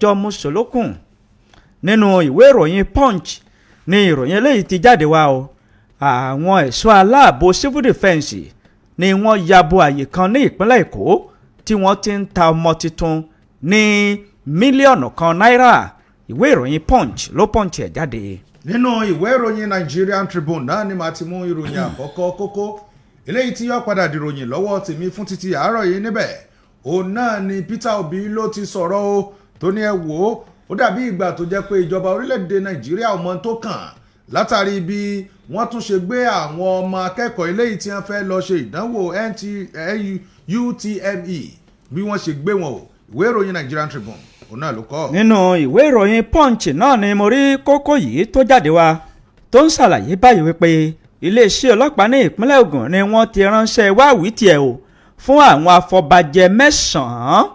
jọ mùsùlùkùn nínú ìwé ìròyìn Punch ní ìròyìn eléyìí ti jáde wá o. Àwọn ẹ̀ṣọ́ aláàbò civil defence ni wọ́n yabo àyè kan ní ìpínlẹ̀ Èkó tí wọ́n ti ń ta ọmọ tuntun ní mílíọ̀nù kan náírà. Ìwé ìròyìn Punch ló Punch ẹ̀ jáde. Nínú ìwé ìròyìn Nigerian Tribune náà ni màá ti mú ìròyìn àkọ́kọ́ kókó eléyìí tí yóò padà dìròyìn lọ́wọ́ tèmi fún títí àárọ̀ yìí níbẹ̀. Òun náà ni Peter Obi ló ti sọ̀rọ̀ o tó ní ẹ wò ó dàbí ìgbà tó jẹ́ pé ìjọba orílẹ̀-èdè Nàìjíríà ọmọ tó kàn látàrí bí wọ́n tún ṣe gbé àwọn ọmọ akẹ́kọ̀ọ́ eléyìí tí wọ́n fẹ́ lọ ṣe ìdánwò UTME bí wọ́n ṣe gbé wọn o. Ìwé ìròyìn Nigerian Tribune òun náà ló kọ. Nínú ìwé ìròyìn Punch náà ni mo rí kókó yìí tó jáde wá tó ń ṣàlàyé báyìí wípé iléeṣẹ́ ọlọ́pàá ní ìpínlẹ̀ Ògùn ni wọ́n ti ránṣẹ́ wáwí tiẹ̀ o fún àwọn afọbajẹ 9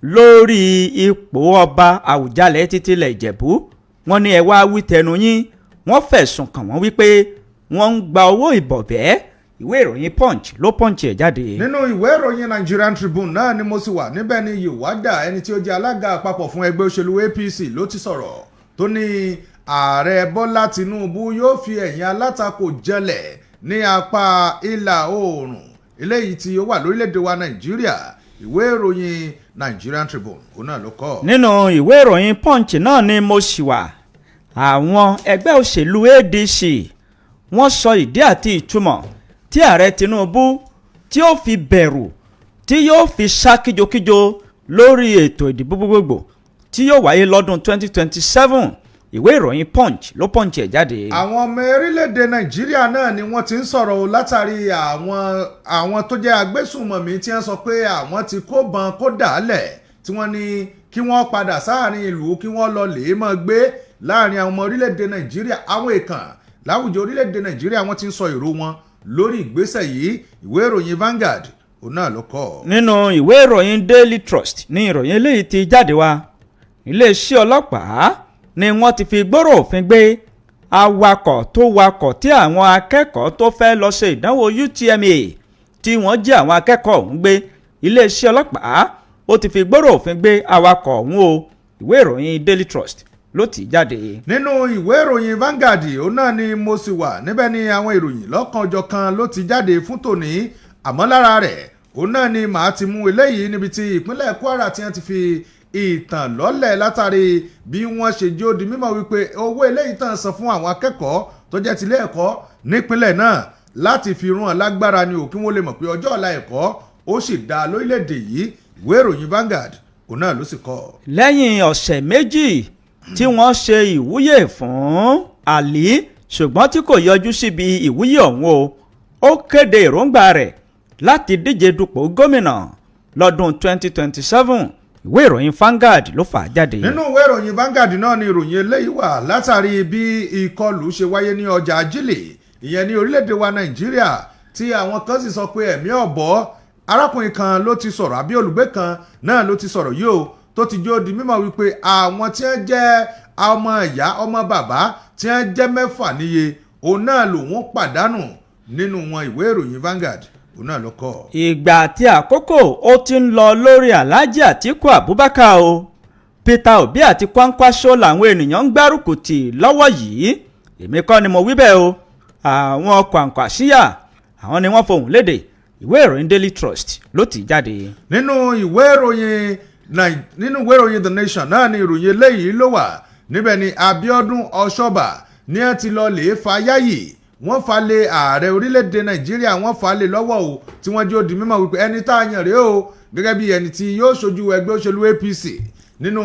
lórí ipò ọba Àwùjalẹ̀ títílẹ̀ Ìjẹ̀bú. Wọ́n ní ẹ wá wí tẹnu yín. Wọ́n fẹ̀sùn kàn wọ́n wípé wọ́n ń gba owó ìbọ̀bẹ́. Ìwé ìròyìn Punch ló Punch ẹ̀ jáde. Nínú ìwé ìròyìn Nigerian Tribune náà ni mo sì wà níbẹ̀ ni Yewada ẹni tí ó jẹ́ alága àpapọ̀ fún ẹgbẹ́ òṣèlú APC ló ti sọ̀rọ̀ tó ní ààrẹ Bọ́lá Tinubu yóò fi ẹ̀yìn alátakò jẹlẹ̀ ní apá ìlà oòrùn eléyìí tí ó wà lórílẹ̀‐èdè wa Nàìjíríà. Ìwé ìròyìn Nigerian Tribune òun náà ló kọ. Nínú ìwé ìròyìn Punch náà ni mo sì wà. Àwọn ẹgbẹ́ òṣèlú ADC wọ́n sọ ìdí àti ìtumọ̀ tí ààrẹ Tinubu tí ó fi bẹ̀rù tí yóò fi sá kíjokíjo lórí ètò ìdìbò gbogbogbò tí yóò wáyé lọ́dún 2027. Ìwé ìròyìn Punch ló Punch ẹ̀ jáde. Àwọn ọmọ orílẹ̀-èdè Nàìjíríà náà ni wọ́n ti ń sọ̀rọ̀ látàrí àwọn tó jẹ́ agbésùnmọ̀mí tí wọ́n sọ pé àwọn ti kó bọn kó dàálẹ̀ tí wọ́n ní kí wọ́n padà sáàrin ìlú kí wọ́n lọ lè mọ́ gbé láàrin àwọn ọmọ orílẹ̀-èdè Nàìjíríà. Àwọn èèkàn láwùjọ orílẹ̀-èdè Nàìjíríà wọ́n ti ń sọ èrò wọn lórí ìgbésẹ̀ yìí. Ìwé ìròyìn Vanguard òun náà ló kọ. Nínú ìwé ìròyìn Daily Trust ní ìròyìn eléyìí ti jáde wá. Iléeṣẹ́ ọlọ́pàá ni wọ́n ti fi gbòòrò òfin gbé awakọ̀ tó wakọ̀ tí àwọn akẹ́kọ̀ọ́ tó fẹ́ lọ ṣe ìdánwò UTME tí wọ́n jí àwọn akẹ́kọ̀ọ́ ọ̀hún gbé. Iléeṣẹ́ ọlọ́pàá ó ti fi gbòòrò òfin gbé awakọ̀ ọ̀hún o. Ìwé ìròyìn Daily Trust ló ti jáde. Nínú ìwé ìròyìn Vanguard òun náà ni mo sì wà níbẹ̀ ni àwọn ìròyìn lọ́kan-ò-jọ̀kan ló ti jáde fún tòní. Àmọ́ lára rẹ̀ òun náà ni màá ti mú eléyìí níbi tí ìpínlẹ̀ Kwara tí wọ́n ti fi ìtàn lọ́lẹ̀ látàrí bí wọ́n ṣe jó di mímọ̀ wípé owó eléyìí tàn san fún àwọn akẹ́kọ̀ọ́ tó jẹ́ tilé ẹ̀kọ́ nípínlẹ̀ náà láti fi rún lágbára ni ò kí wọ́n lè mọ̀ pé ọjọ́ ọ̀la ẹ̀kọ́ ó sì dá lórílẹ̀‐èdè yìí. Ìwé ìròyìn Vanguard òun náà ló sì kọ. Lẹ́yìn ọ̀sẹ̀ méjì tí wọ́n ṣe ìwúyè fún Ali ṣùgbọ́n tí kò yọjú síbi ìwúyè ọ̀hún o, ó kéde èròǹgbà rẹ̀ láti díje dupò gómìnà lọ́dún 2027. Ìwé ìròyìn Vanguard ló fà á jáde. Nínú ìwé ìròyìn Vanguard náà ni ìròyìn eléyìí wà látàrí bí ìkọlù ṣe wáyé ní ọjà Ajílẹ̀ ìyẹn ní orílẹ̀-èdè wa Nàìjíríà tí àwọn kan sì sọ pé ẹ̀mí ọ̀bọ. Arákùnrin kan ló ti sọ̀rọ̀ àbí olùgbé kan náà ló ti sọ̀rọ̀ yìí o tó ti jó di mímọ̀ wípé àwọn tí wọ́n jẹ́ ọmọ ìyá ọmọ bàbá tí wọ́n jẹ́ 6 níye òun náà lòun pàdánù nínú wọn. Ìwé ìròyìn Vanguard òun náà ló kọ. Ìgbà àti àkókò ó ti ń lọ lórí Alhaji Atiku Abubakar o. Peter Obi àti Kwankwaso làwọn ènìyàn ń gbárùkù tì lọ́wọ́ yìí. Èmi kọ́ ni mo wí bẹ́ẹ̀ o. Àwọn Kwankwasíyà àwọn ni wọ́n fohùn lédè. Ìwé ìròyìn Daily Trust ló ti jáde. Nínú ìwé ìròyìn The Nation náà ni ìròyìn eléyìí ló wà. Níbẹ̀ ni Abiodun Ọ̀ṣọ́bà ní ẹ ti lọ lè fa yáyì. Wọ́n fa lé ààrẹ orílẹ̀-èdè Nàìjíríà wọ́n fa lé lọ́wọ́ o tí wọ́n jẹ́ ó di mímọ̀ wípé ẹni tá a yàn rèé o gẹ́gẹ́ bí ẹni tí yóò ṣojú ẹgbẹ́ òṣèlú APC nínú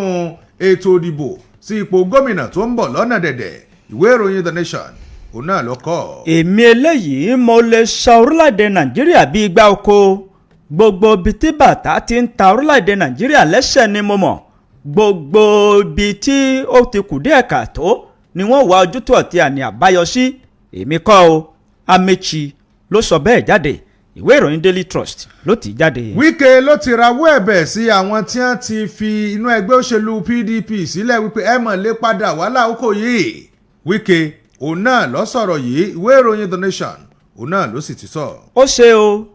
ètò ìdìbò sí ipò gómìnà tó ń bọ̀ lọ́nà dẹ̀dẹ̀. Ìwé ìròyìn The Nation òun náà ló kọ. Èmi eléyìí mo lè sọ orílẹ̀-èdè Nàìjíríà bíi igbá oko. Gbogbo ibi tí bàtà ti ń ta orílẹ̀-èdè Nàìjíríà lẹ́sẹ̀ ni mo mọ̀. Gbogbo ibi tí ó ti kù díẹ̀ káàtó ni wọ́n wá ojútùú àti àní àbáyọ sí. Èmi kọ́ o, Amechi ló sọ bẹ́ẹ̀ jáde. Ìwé ìròyìn Daily Trust ló ti jáde. Wike ló ti rawọ́ ẹ̀bẹ̀ sí àwọn tí wọ́n ti fi inú ẹgbẹ́ òṣèlú PDP sílẹ̀ wípé ẹ mọ̀ lè padà wá láòkó yìí. Wike òun náà ló sọ̀rọ̀ yìí. Ìwé ìròyìn The Nation òun náà ló sì ti sọ. Ó ṣe o,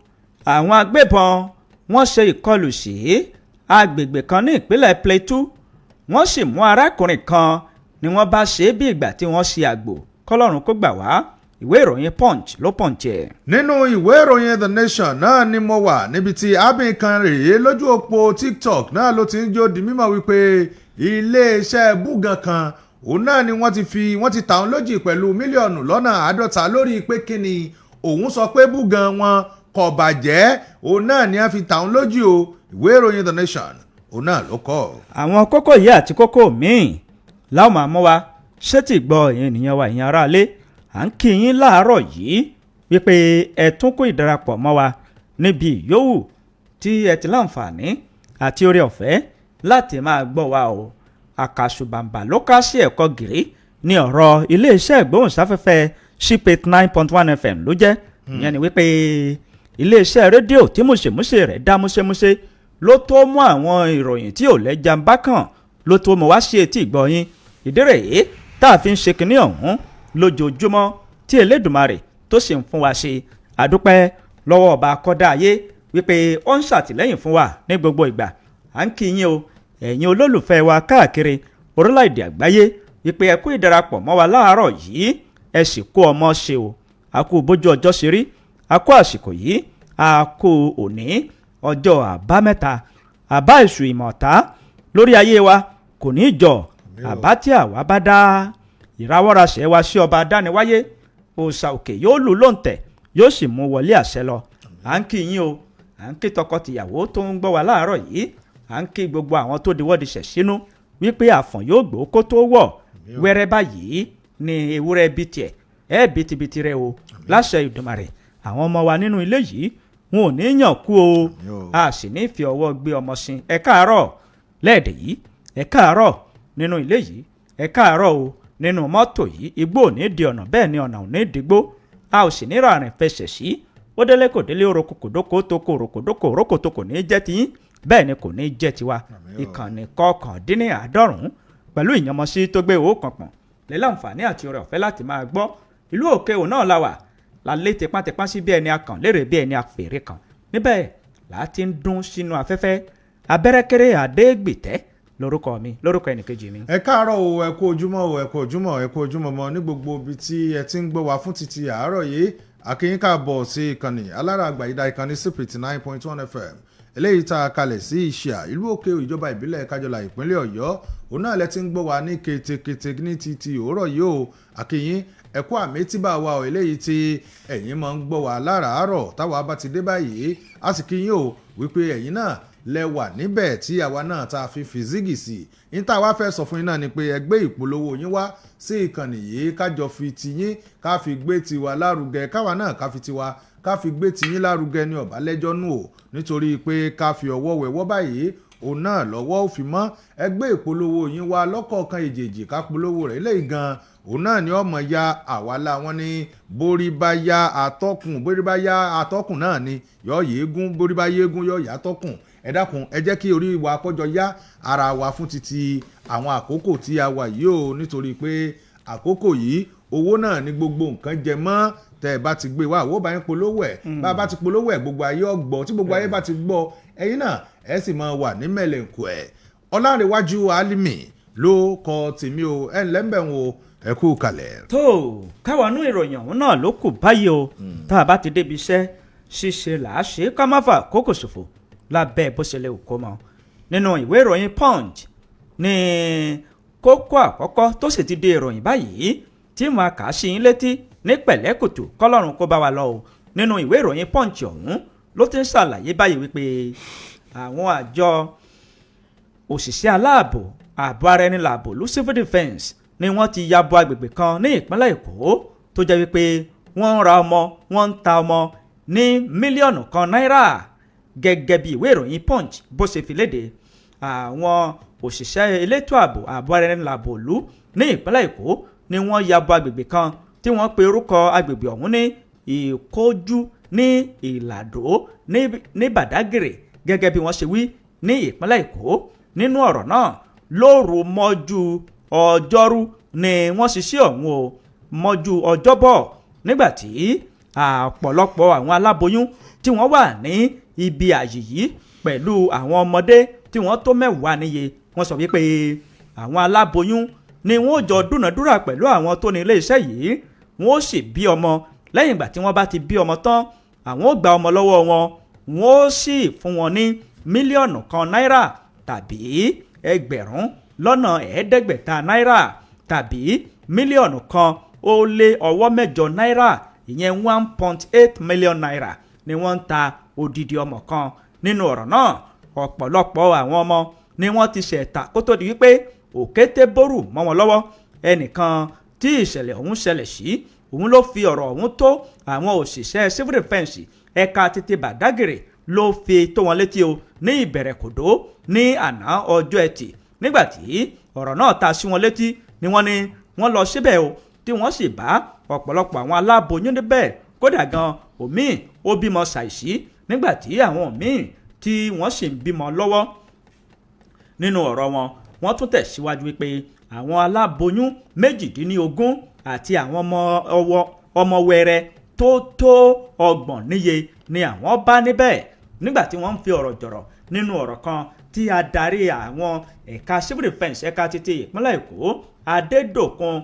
àwọn agbébọn wọ́n ṣe ìkọlù sí agbègbè kan ní ìpínlẹ̀ Plateau wọ́n sì mú arákùnrin kan ni wọ́n bá ṣe é bí ìgbà tí wọ́n ṣe àgbò kọ́lọ́run kó gbà wá. ìwé ìròyìn punch ló punch ẹ̀. nínú ìwé ìròyìn the nation náà ni mo wà níbi tí abin kan rèé lójú òpó tiktok náà ló ti ń jó di mímọ̀ wípé iléeṣẹ́ búgan kan òun náà ni wọ́n ti tà wọ́n lójì pẹ̀lú mílíọ̀nù lọ́nà 50 lórí pé kíni òun sọ pé búgan wọn kò bàjẹ́ òun náà ni wọ́n fi tà wọ́n lójì o. ìwé ìròyìn the nation òun náà ló kọ. àwọn kókó yìí àti kókó míì láwọn máa mú wa ṣètì gbọ́ ìyẹn ènìyàn wa ìyẹn aráalé à ń kí yín láàárọ̀ yìí wípé ẹ tún kó ìdarapọ̀ mọ́ wa níbi ìyówù tí ẹ ti láǹfààní àti oore ọ̀fẹ́ láti máa gbọ́ wa o. àkàṣùbàǹbà ló ká sí ẹ̀kọ́ gírí ní ọ̀rọ̀ iléeṣẹ́ ìgbóhùnsáfẹ́fẹ́ Ship 89.1 FM ló jẹ́. ìyẹn ni wípé iléeṣẹ́ rédíò tí múṣemúṣe rẹ̀ dá múṣemúṣe ló tó mú àwọn ìròyìn tí ò lẹ́jà ń bá kàn ló tó mú wá sí etí ìgbọ̀yìn. ìdí rèé tá a fi ń ṣe kinní ọ̀hún lójoojúmọ́ tí Elédùmarè tó sì ń fún wa ṣe. àdúpẹ́ lọ́wọ́ ọba akọ́dá ayé wípé ó ń ṣàtìlẹ́yìn fún wa ní gbogbo ìgbà. à ń kí yín o ẹ̀yin olólùfẹ́ wa káàkiri orílẹ̀-èdè àgbáyé wípé ẹ kú ìdarapọ̀ mọ́ wa láàárọ̀ yìí ẹ sì kú ọmọ ṣe o. a kú bójú ọjọ́ ṣe rí a kú àsìkò yìí a kú òní ọjọ́ àbámẹ́ta àbá èṣù ìmọ̀ta lórí ayé wa kò ní í jọ àbá tí àwa bá dá ìrawọ́rasẹ̀ wa sí ọba dániwáyé òòṣà òkè yóò lù lóǹtẹ̀ yóò sì mú wọlé àṣẹ lọ. à ń kí yín o à ń kí tọkọtìyàwó tó ń gbọ́ wa láàárọ̀ yìí à ń kí gbogbo àwọn tó diwọ́di ṣẹ̀ sínú wípé àfọ̀n yóò gbó kó tó wọ̀ wẹ́rẹ́ báyìí ni ewúrẹ́ bí tiẹ̀ ẹ̀ bìtìbìtì rẹ o láṣẹ Ìdùmarè. àwọn ọmọ wa nínú ilé yìí wọn ò ní yàn kú o a sì ní fi ọwọ́ gbé ọmọ sin. ẹ káàárọ̀ lẹ́ẹ̀dẹ̀ yìí ẹ káàárọ̀ nínú ilé yìí ẹ káàárọ̀ o nínú mọ́tò yìí igbó ò ní di ọ̀nà bẹ́ẹ̀ ni ọ̀nà ò ní digbó a ò sì ní ràrìn fẹsẹ̀ sí. ó délé kò délé orokòkòdókò tó kò rokòdókò rókòtò kò ní jẹ́ tiyín bẹ́ẹ̀ ni kò ní jẹ́ tiwa. ìkànnì 99 pẹ̀lú ìyànmọ́sí tó gbé owó kànpọ̀n lè láǹfààní àti oore ọ̀fẹ́ láti máa gbọ́. ìlú òkè òun náà la wà lálé tipátipá sí bí ẹni akàn lérè bí ẹni àfèrè kan níbẹ̀ láti ń dún sínú afẹ́fẹ́ abẹ́rẹ́kẹ́rẹ́ àdégbìtẹ́ lórúkọ mi lórúkọ ẹnìkejì mi. ẹ káàárọ̀ o ẹ kú ojúmọ́ o ẹ kú ojúmọ́ ẹ kú ojúmọ́ mọ́ ní gbogbo ibi tí ẹ ti ń gbọ́ wá fún títí àárọ̀ yìí akínyìn káàbọ̀ sí ìkànnì alárààgbàyídá ìkànnì Ship 89.1 FM eléyìí tá a kalẹ̀ sí ìṣà ìlú òkè ìjọba ìbílẹ̀ kájọlá ìpínlẹ̀ Ọ̀yọ́ òun náà lẹ ti ń gbọ́ wá ní ketekete ní títí òórọ̀ yìí o akínyìn ẹ̀kú àmì tí bá wa ò eléyìí tí ẹ̀yin máa ń gbọ́ wá láràárọ̀ táwa bá ti dé báyìí a sì kí yín o wípé ẹ̀yin náà lẹ́wà níbẹ̀ tí àwa náà ta fi fìzígì sí ní tá a wá fẹ́ sọ fún yín náà ni pé ẹ gbé ìpolówó yín wá sí ìkànnì yìí kájọ fi tiyín ká fi gbé tiwa lárugẹ káwa náà ká fi tiwa ká fi gbé tiyín lárugẹ ní ọ̀bálẹ́jọ́ nù o nítorí pé ká fi ọwọ́ wẹ̀wọ́ báyìí òun náà lọ́wọ́ ò fi mọ́ ẹ gbé ìpolówó yín wá lọ́kọ̀ọ̀kan èjèèjì ká polówó rẹ̀ lẹ́yìn gan òun náà ni ọmọ ya àwàlà wọn ní borí bá ya àtọkùn náà ni yọ yéégún borí bá yéégún yọ yà àtọkùn ẹ dákun ẹ jẹ́ kí orí wa kọjọ yá ara wa fún títí àwọn àkókò tí a wà yìí o nítorí pé àkókò yìí owó náà ni gbogbo nǹkan jẹ mọ́ tẹ́ ẹ bá ti gbé wá àwọ̀ bá yín polówó ẹ̀ bá a bá ti polówó ẹ̀ gbogbo ayé ọgbọ́ tí gbogbo ayé bá ti gbọ́ ẹ̀yin náà ẹ sì máa wà ní mẹ̀lẹ̀kù ẹ̀ Ọlárẹ̀wájú Álímì ló kọ tèmi o ẹ̀ ń lẹ́mbẹ̀ẹ́ o ẹ kú kalẹ̀. tó káwọnú ìròyìn ọ̀hún náà ló kù báyìí o tá a bá ti débi iṣẹ́ ṣíṣe làá ṣe ká má fà kókò ṣòfò lábẹ́ bó ṣe lè kó mọ́. nínú ìwé ìròyìn Punch ní kókó àkọ́kọ́ tó sì ti di ìròyìn báyìí tí mo kà á sí yín létí ní pẹ̀lẹ́kùtù kọ́lọ́run kó bá wa lọ o. nínú ìwé ìròyìn Punch ọ̀hún ló ti ń ṣàlàyé báyìí wípé àwọn àjọ òṣìṣẹ́ aláàbò ààbò ara ẹni làbò lu civil defence ni wọ́n ti ya bo agbègbè kan ní ìpínlẹ̀ Èkó tó jẹ́ wípé wọ́n ń ra ọmọ wọ́n ń ta ọmọ ní mílíọ̀nù kan náírà gẹ́gẹ́ bí ìwé ìròyìn Punch bó ṣe fi léde. àwọn òṣìṣẹ́ elétò ààbò ara ẹni làbò lu ní ìpínlẹ̀ Èkó ni wọ́n ya bo agbègbè kan tí wọ́n pe orúkọ agbègbè ọ̀hún ní Ìkójú ní Ìlàdó ní Bàdágìrì gẹ́gẹ́ bí wọ́n ṣe wí ní ìpínlẹ̀ Èkó. nínú ọ̀rọ̀ náà lóru mọ́jú ọjọ́rú ni wọ́n ṣiṣẹ́ ọ̀hún o mọ́jú ọjọ́bọ̀ nígbàtí ọ̀pọ̀lọpọ̀ àwọn aláboyún tí wọ́n wà ní ibi àyè yìí pẹ̀lú àwọn ọmọdé tí wọ́n tó 10 níye wọ́n sọ wípé àwọn aláboyún ni wọ́n jọ dúnàdúrà pẹ̀lú àwọn tó ní iléeṣẹ́ yìí wọ́n ó sì bí ọmọ lẹ́yìn ìgbà tí wọ́n bá ti bí ọmọ tán àwọn ó gba ọmọ lọ́wọ́ wọn wọ́n ó sì fún wọn ní mílíọ̀nù kan náírà tàbí ẹgbẹ̀rún lọ́nà ẹ̀ẹ́dẹ́gbẹ̀ta náírà tàbí mílíọ̀nù kan ó lé ọwọ́ mẹ́jọ náírà ìyẹn 1.8 million naira ni wọ́n ń ta odidi ọmọ kan. Nínú ọ̀rọ̀ náà ọ̀pọ̀lọpọ̀ àwọn ọmọ ni wọ́n ti ṣẹ̀ta kó tó di wípé òkété bórù mọ́ wọn lọ́wọ́. Ẹnìkan tí ìṣẹ̀lẹ̀ ọ̀hún ṣẹlẹ̀ sí òun ló fi ọ̀rọ̀ ọ̀hún tó àwọn òṣìṣẹ́ civil defence ẹ̀ka tètè Bàdágìrì ló fi tó wọn létí o ní ìbẹ̀rẹ̀kòdó ní àná ọjọ́ Ẹtì nígbàtí ọ̀rọ̀ náà ta sí wọn létí ni wọ́n ní wọ́n lọ síbẹ̀ o tí wọ́n sì bá ọ̀pọ̀lọpọ̀ àwọn aláboyún níbẹ̀ kódà gan òmíì ó bímọ ṣàìsí nígbàtí àwọn míì tí wọ́n sì ń bímọ lọ́wọ́. Nínú ọ̀rọ̀ wọn wọ́n tún tẹ̀síwájú wípé àwọn aláboyún 18 àti àwọn ọmọ wẹrẹ tó 30 níye ni àwọn bá níbẹ̀ nígbàtí wọ́n ń fi ọ̀rọ̀ jọ̀rọ̀ nínú ọ̀rọ̀ kan tí adarí àwọn ẹ̀ka civil defence ẹ̀ka títí ìpínlẹ̀ Èkó Adédòkun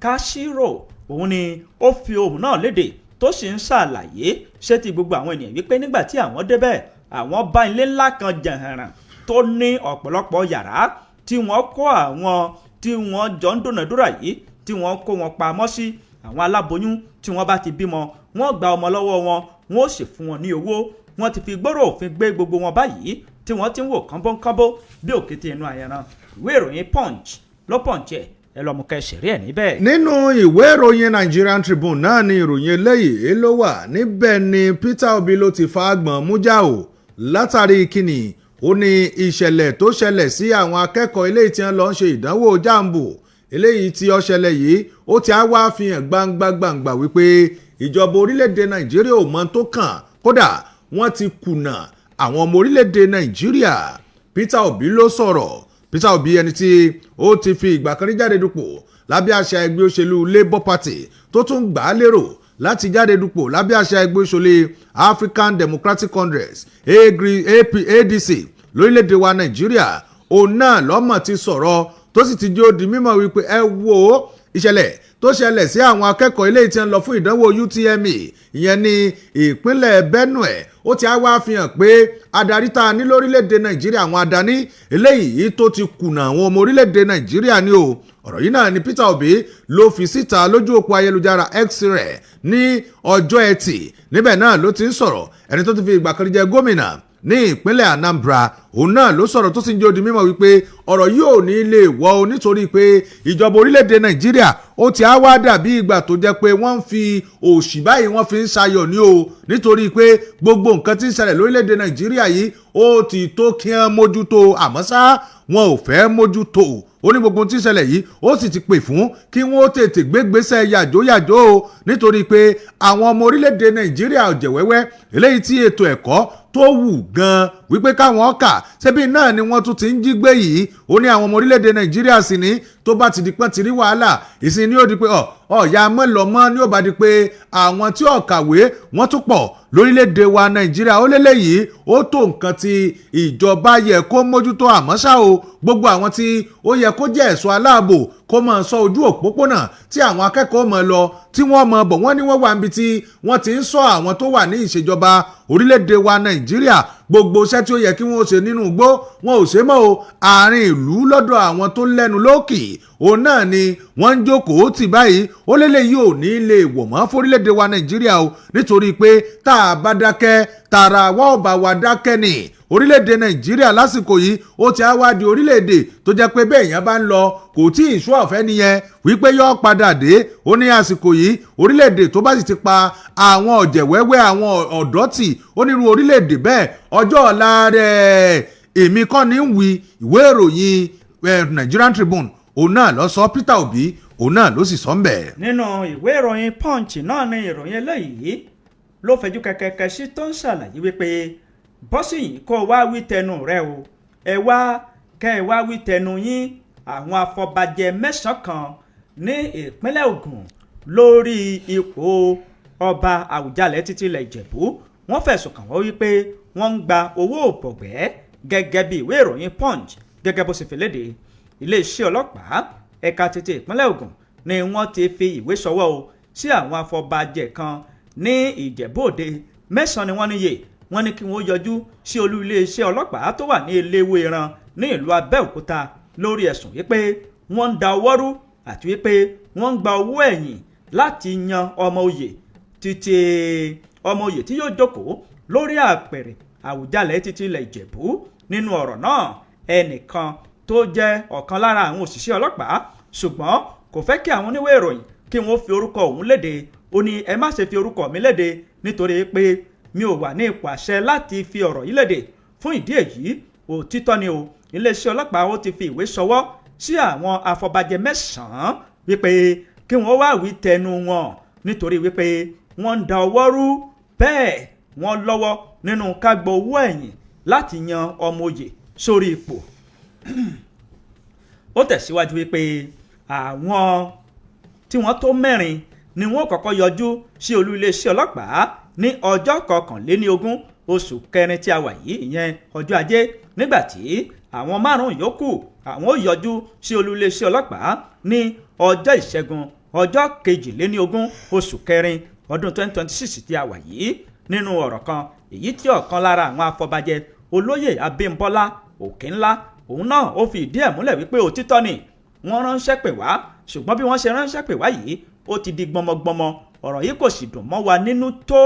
Káṣírò òun ni ó fi ohùn náà léde tó sì ń ṣàlàyé ṣé ti gbogbo àwọn ènìyàn wípé nígbà tí àwọn débẹ̀ àwọn bá ilé ńlá kan jẹ̀hẹ̀ràn tó ní ọ̀pọ̀lọpọ̀ yàrá tí wọ́n kó àwọn tí wọ́n jọ ń dúnàdúrà yìí tí wọ́n kó wọn pamọ́ sí. Àwọn aláboyún tí wọ́n bá ti bímọ wọ́n gba ọmọ lọ́wọ́ wọn wọ́n ó sì fún wọn ní owó. Wọ́n ti fi gbọ́rọ̀ òfin gbé gbogbo wọn báyìí tí wọ́n ti ń wò kánbọ́nkánbó bí òkété inú ayanran. Ìwé ìròyìn Punch ló Punch ẹ lọ mú kẹ́ ṣẹ̀rí ẹ̀ níbẹ̀. Nínú ìwé ìròyìn Nigerian Tribune náà ni ìròyìn eléyìí ló wà níbẹ̀ ni Peter Obi ló ti fa agbọ̀n mú já o látàrí kíni ó ní ìṣẹ̀lẹ̀ tó ṣẹlẹ̀ sí àwọn akẹ́kọ̀ọ́ eléyìí tí wọ́n lọ ń ṣe ìdánwò jambu eléyìí tí ó ṣẹlẹ̀ yìí ó ti á wá fi hàn gbangba wípé ìjọba orílẹ̀-èdè Nàìjíríà ò mọ tó kàn kódà wọ́n ti kùnà àwọn ọmọ orílẹ̀-èdè Nàìjíríà. Peter Obi ló sọ̀rọ̀. Peter Obi ẹni tí ó ti fi ìgbà kan rí jáde dupò lábẹ́ àṣà ẹgbẹ́ òṣèlú Labour Party tó tún gbà á lérò láti jáde dupò lábẹ́ àṣà ẹgbẹ́ òṣèlú African Democratic Congress ADC lórílẹ̀‐èdè wa Nàìjíríà òun náà lọ́mọ̀ ti sọ̀rọ̀ tó sì ti jó di mímọ̀ wípé ẹ wo ìṣẹ̀lẹ̀ tó ṣẹlẹ̀ sí àwọn akẹ́kọ̀ọ́ ilé tí ń lọ fún ìdánwò UTME ìyẹn ní ìpínlẹ̀ Benue ó ti á wá fi hàn pé adarí tá a ní lórílẹ̀‐èdè Nàìjíríà àwọn adarí eléyìí tó ti kùnà àwọn ọmọ orílẹ̀‐èdè Nàìjíríà ni o. Ọ̀rọ̀ yìí náà ni Peter Obi ló fi síta lójú òpó ayélujára X rẹ̀ ní ọjọ́ Ẹtì níbẹ̀ náà ló ti ń sọ̀rọ̀ ẹni tó ti fi ìgbà kan jẹ gómìnà ní ìpínlẹ̀ Anambra òun náà ló sọ̀rọ̀ tó sì ń jẹ́ odi mímọ̀ wípé ọ̀rọ̀ yìí ò ní lè wọ́ o nítorí pé ìjọba orílẹ̀-èdè Nàìjíríà ó ti á wá dàbí ìgbà tó jẹ́ pé wọ́n ń fi òṣì báyìí wọ́n fi ń ṣayọ̀ ní o nítorí pé gbogbo nǹkan tí ń ṣẹlẹ̀ lórílẹ̀-èdè Nàìjíríà yìí ó ti tó kí wọ́n mójútó àmọ́ ṣá wọn ò fẹ́ mójútó ó ní gbogbo tí ń ṣẹlẹ̀ yìí ó sì ti pè fún kí wọ́n tètè gbégbésẹ̀ yàjóyàjó o nítorí pé àwọn ọmọ orílẹ̀-èdè Nàìjíríà ọ̀jẹ̀wẹ́wẹ́ eléyìí tí ètò ẹ̀kọ́ tó wù gan wípé káwọn kà ṣebí náà ni wọ́n tún ti ń jí gbé yìí ó ní àwọn ọmọ orílẹ̀-èdè Nàìjíríà sì ní tó bá ti di pọ́n ti rí wàhálà ìsìn ni ó di pé ọ̀ya mọ́lọ́mọ́ ni ó bá di pé àwọn tí ó kàwé wọ́n tún pọ̀ lórílẹ̀-èdè wa Nàìjíríà ó lélẹ́yìí ó tó nǹkan tí ìjọba yẹ kó mójútó àmọ́ ṣá o gbogbo àwọn tí ó yẹ kó jẹ́ ẹ̀ṣọ́ aláàbò kó máa ṣọ́ ojú òpópónà tí àwọn akẹ́kọ̀ọ́ máa lọ tí wọ́n máa bọ̀ wọ́n ní wọ́n wà níbi tí wọ́n ti ń ṣọ́ àwọn tó wà ní ìṣèjọba orílẹ̀-èdè wa Nàìjíríà gbogbo iṣẹ́ tí ó yẹ kí wọ́n ṣe nínú igbó wọn ò ṣe mọ́ o àárín ìlú lọ́dọ̀ àwọn tó lẹ́nu lókì òun náà ni wọ́n ń jókòó tì báyìí ó lélẹ́yìí ò ní lè wọ̀ mọ́ fórílẹ̀-èdè wa Nàìjíríà o nítorí pé tá a bá dákẹ́ tààrà wa ò bá wa dákẹ́ ni orílẹ̀-èdè Nàìjíríà lásìkò yìí ó ti á wá di orílẹ̀-èdè tó jẹ́ pé bẹ́ẹ̀ yẹn bá ń lọ kò tí ì ṣú ọ̀fẹ́ nìyẹn wípé yóò padà dé ó ní àsìkò yìí orílẹ̀-èdè tó bá sì ti pa àwọn ọ̀jẹ̀wẹ́wẹ́ àwọn ọ̀dọ́tì onírú orílẹ̀-èdè bẹ́ẹ̀ ọjọ́ ọ̀la rẹ̀ èmi kọ́ ní wí ìwé ìròyìn Nigerian Tribune òun náà lọ sọ Peter Obi òun náà ló sì sọ ń bẹ̀. nínú ìwé ìròyìn Punch náà ni ìròyìn eléyìí ló fẹjú kẹkẹkẹ sí tó ń ṣàlàyé wípé bọ́sì yìí kó wá wí tẹnu rẹ o ẹ wá wí tẹnu yín àwọn afọbajẹ mẹ́sàn-án kan ní ìpínlẹ̀ Ògùn lórí ipò ọba Àwùjalẹ̀ títí ilẹ̀ Ìjẹ̀bú wọ́n fẹ̀sùn kàn wọ́n wípé wọ́n ń gba owó òbọ̀gbẹ́ gẹ́gẹ́ bí ìwé ìròyìn Punch gẹ́gẹ́ bó ṣe fi léde iléeṣẹ́ ọlọ́pàá ẹ̀ka tètè ìpínlẹ̀ Ògùn ni wọ́n ti fi ìwé ṣọwọ́ o sí àwọn afọbajẹ kan ní Ìjẹ̀bú-Òde 9 ni wọ́n níye wọ́n ní kí wọ́n yọjú sí olú iléeṣẹ́ ọlọ́pàá tó wà ní Eléwéran ní ìlú Abẹ́òkúta lórí ẹ̀sùn wípé wọ́n ń da owó rú àti wípé wọ́n ń gba owó ẹ̀yìn láti yan ọmọ oyè títí ọmọ oyè tí yóò jókòó lórí àpèrè Àwùjalẹ̀ títí ilẹ̀ Ìjẹ̀bú. Nínú ọ̀rọ̀ náà ẹnìkan tó jẹ́ ọ̀kan lára àwọn òṣìṣẹ́ ọlọ́pàá ṣùgbọ́n kò fẹ́ kí àwọn oníwèé ìròyìn kí wọ́n fi orúkọ òun léde. Ó ní ẹ má ṣe fi orúkọ mi léde nítorí pé mi ò wà ní ipò àṣẹ láti fi ọ̀rọ̀ yìí léde. Fún ìdí èyí òtítọ́ ni o iléeṣẹ́ ọlọ́pàá ó ti fi ìwé ṣọwọ́ sí àwọn afọbajẹ 9 wípé kí wọ́n wá wí tẹnu wọn nítorí wípé wọ́n ń da ọwọ́ rú bẹ́ẹ̀ wọ́n lọ́wọ́ nínú ká gba owó ẹ̀yìn láti yan ọmọ oyè sórí ipò. Ó tẹ̀síwájú wípé àwọn tí wọ́n tó 4 ni wọ́n kọ́kọ́ yọjú sí olú iléeṣẹ́ ọlọ́pàá ní ọjọ́ 21 oṣù kẹrin tí a wà yìí ìyẹn ọjọ́ ajé nígbàtí àwọn 5 yòókù àwọn ò yọjú sí olú iléeṣẹ́ ọlọ́pàá ní ọjọ́ ìṣẹ́gun ọjọ́ 22 oṣù kẹrin ọdún 2026 tí a wà yìí. Nínú ọ̀rọ̀ kan èyí tí ọ̀kan lára àwọn afọbajẹ olóyè Abímbọ́lá Òkínlá òun náà ó fi ìdí ẹ̀ múlẹ̀ wípé òtítọ́ ni wọ́n ránṣẹ́ pè wá ṣùgbọ́n bí wọ́n ṣe ránṣẹ́ pè wá yìí ó ti di gbọmọgbọmọ ọ̀rọ̀ yìí kò sì dùn mọ́ wa nínú tó.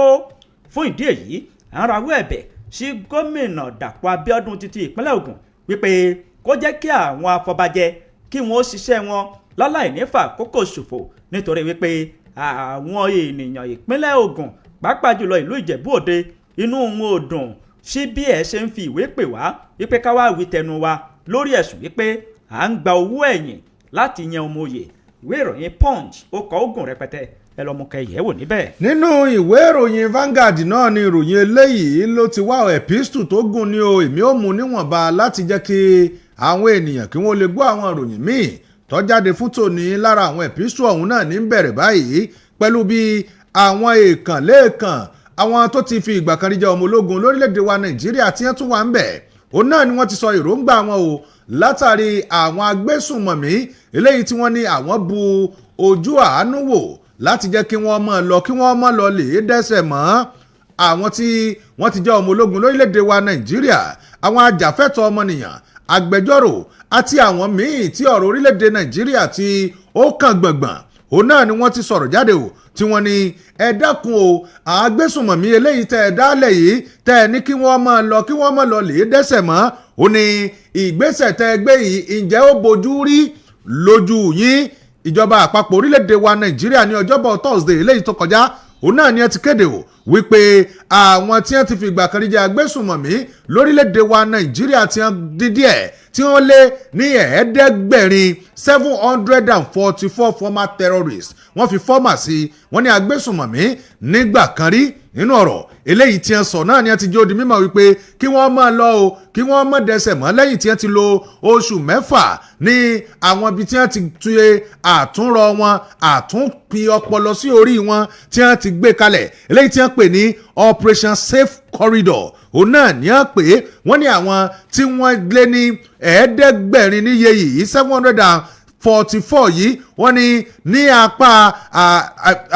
Fún ìdí èyí à ń rawọ́ ẹ̀bẹ̀ sí gómìnà Dàpọ̀ Abíọ́dún títí ìpínlẹ̀ Ògùn wípé kó jẹ́ kí àwọn afọbajẹ kí wọ́n ṣiṣẹ́ wọn láláì ní fàkókò ṣòfò nítorí wípé àwọn ènìyàn ìpínlẹ̀ Ògùn pàápàá jùlọ ìlú Ìjẹ̀bú-Òde inú wọn ò dùn sí bí ẹ ṣe ń fi ìwé pè wá wípé ká wá wí tẹnu wa lórí ẹ̀sùn wípé à ń gba owó ẹ̀yìn láti yan ọmọ oyè. Ìwé ìròyìn Punch ó kọ ogun rẹpẹtẹ ẹ lọ mú kẹyẹ wò níbẹ̀. Nínú ìwé ìròyìn Vanguard náà ni ìròyìn eléyìí ló ti wá epistle tó gùn ní o èmi ò mú níwọ̀nba láti jẹ́ kí àwọn ènìyàn kí wọ́n lè gbọ́ àwọn ìròyìn míì tó jáde fún tòní. Lára àwọn epistle ọ̀hún náà ní bẹ̀rẹ̀ báyìí pẹ̀lú bí àwọn èèkàn lẹ́ẹ̀kan àwọn tó ti fi ìgbà kan rí jẹ́ ọmọ ológun lórílẹ̀‐èdè wa Nàìjíríà tí wọ́n tún wà ń bẹ̀ òun náà ni wọ́n ti sọ èròǹgbà wọn o látàrí àwọn agbésùnmọ̀mí eléyìí tí wọ́n ní àwọn bu ojú àánú wò láti jẹ́ kí wọ́n máa lọ kí wọ́n máa lọ lè dẹ́sẹ̀ mọ́ àwọn tí wọ́n ti jẹ́ ọmọ ológun lórílẹ̀‐èdè wa Nàìjíríà àwọn ajàfẹ́tọ̀ọ́ ọmọnìyàn agbẹjọ́rò àti àwọn míì tí ọ̀rọ̀ orílẹ̀‐èdè Nàìjíríà tí ó kàn gbọ̀ngbọ̀n òun náà ni wọ́n ti sọ̀rọ̀ jáde o tí wọ́n ní ẹ dákun o àgbésùnmọ̀mí eléyìí tẹ́ ẹ dálẹ̀ yìí tẹ́ ẹ ní kí wọ́n máa lọ kí wọ́n máa lọ lè dẹ́sẹ̀ mọ́ ó ní ìgbésẹ̀ tẹ́ ẹ gbé yìí ǹjẹ́ ó bojú rí lójú yín. Ìjọba àpapọ̀ orílẹ̀-èdè wa Nàìjíríà ní ọjọ́bọ̀ Thursday eléyìí tó kọjá òun náà ni ẹ ti kéde o wípé àwọn tí wọ́n ti fi ìgbà kan rí jẹ́ agbésùnmọ̀mí lórílẹ̀-èdè wa Nàìjíríà tí wọ́n dídí ẹ̀ tí wọ́n lé ní 744 former terrorists wọ́n fi fọ́mà sí wọ́n ní agbésùnmọ̀mí nígbà kan rí. Nínú ọ̀rọ̀ eléyìí tí wọ́n sọ náà ni wọ́n ti jẹ́ ó di mímọ̀ wípé kí wọ́n máa lọ o kí wọ́n má dẹsẹ̀ mọ́ lẹ́yìn tí wọ́n ti lo oṣù 6 ní àwọn ibi tí wọ́n ti túye àtúnrọ̀ wọn àtúnpin ọpọlọ sí orí wọn tí wọ́n ti gbé kalẹ̀ eléyìí tí wọ́n pè ní Operation Safe Corridor òun náà ní wọ́n pè é wọ́n ní àwọn tí wọ́n lé ní 700 níye yìí 744 yìí wọ́n ní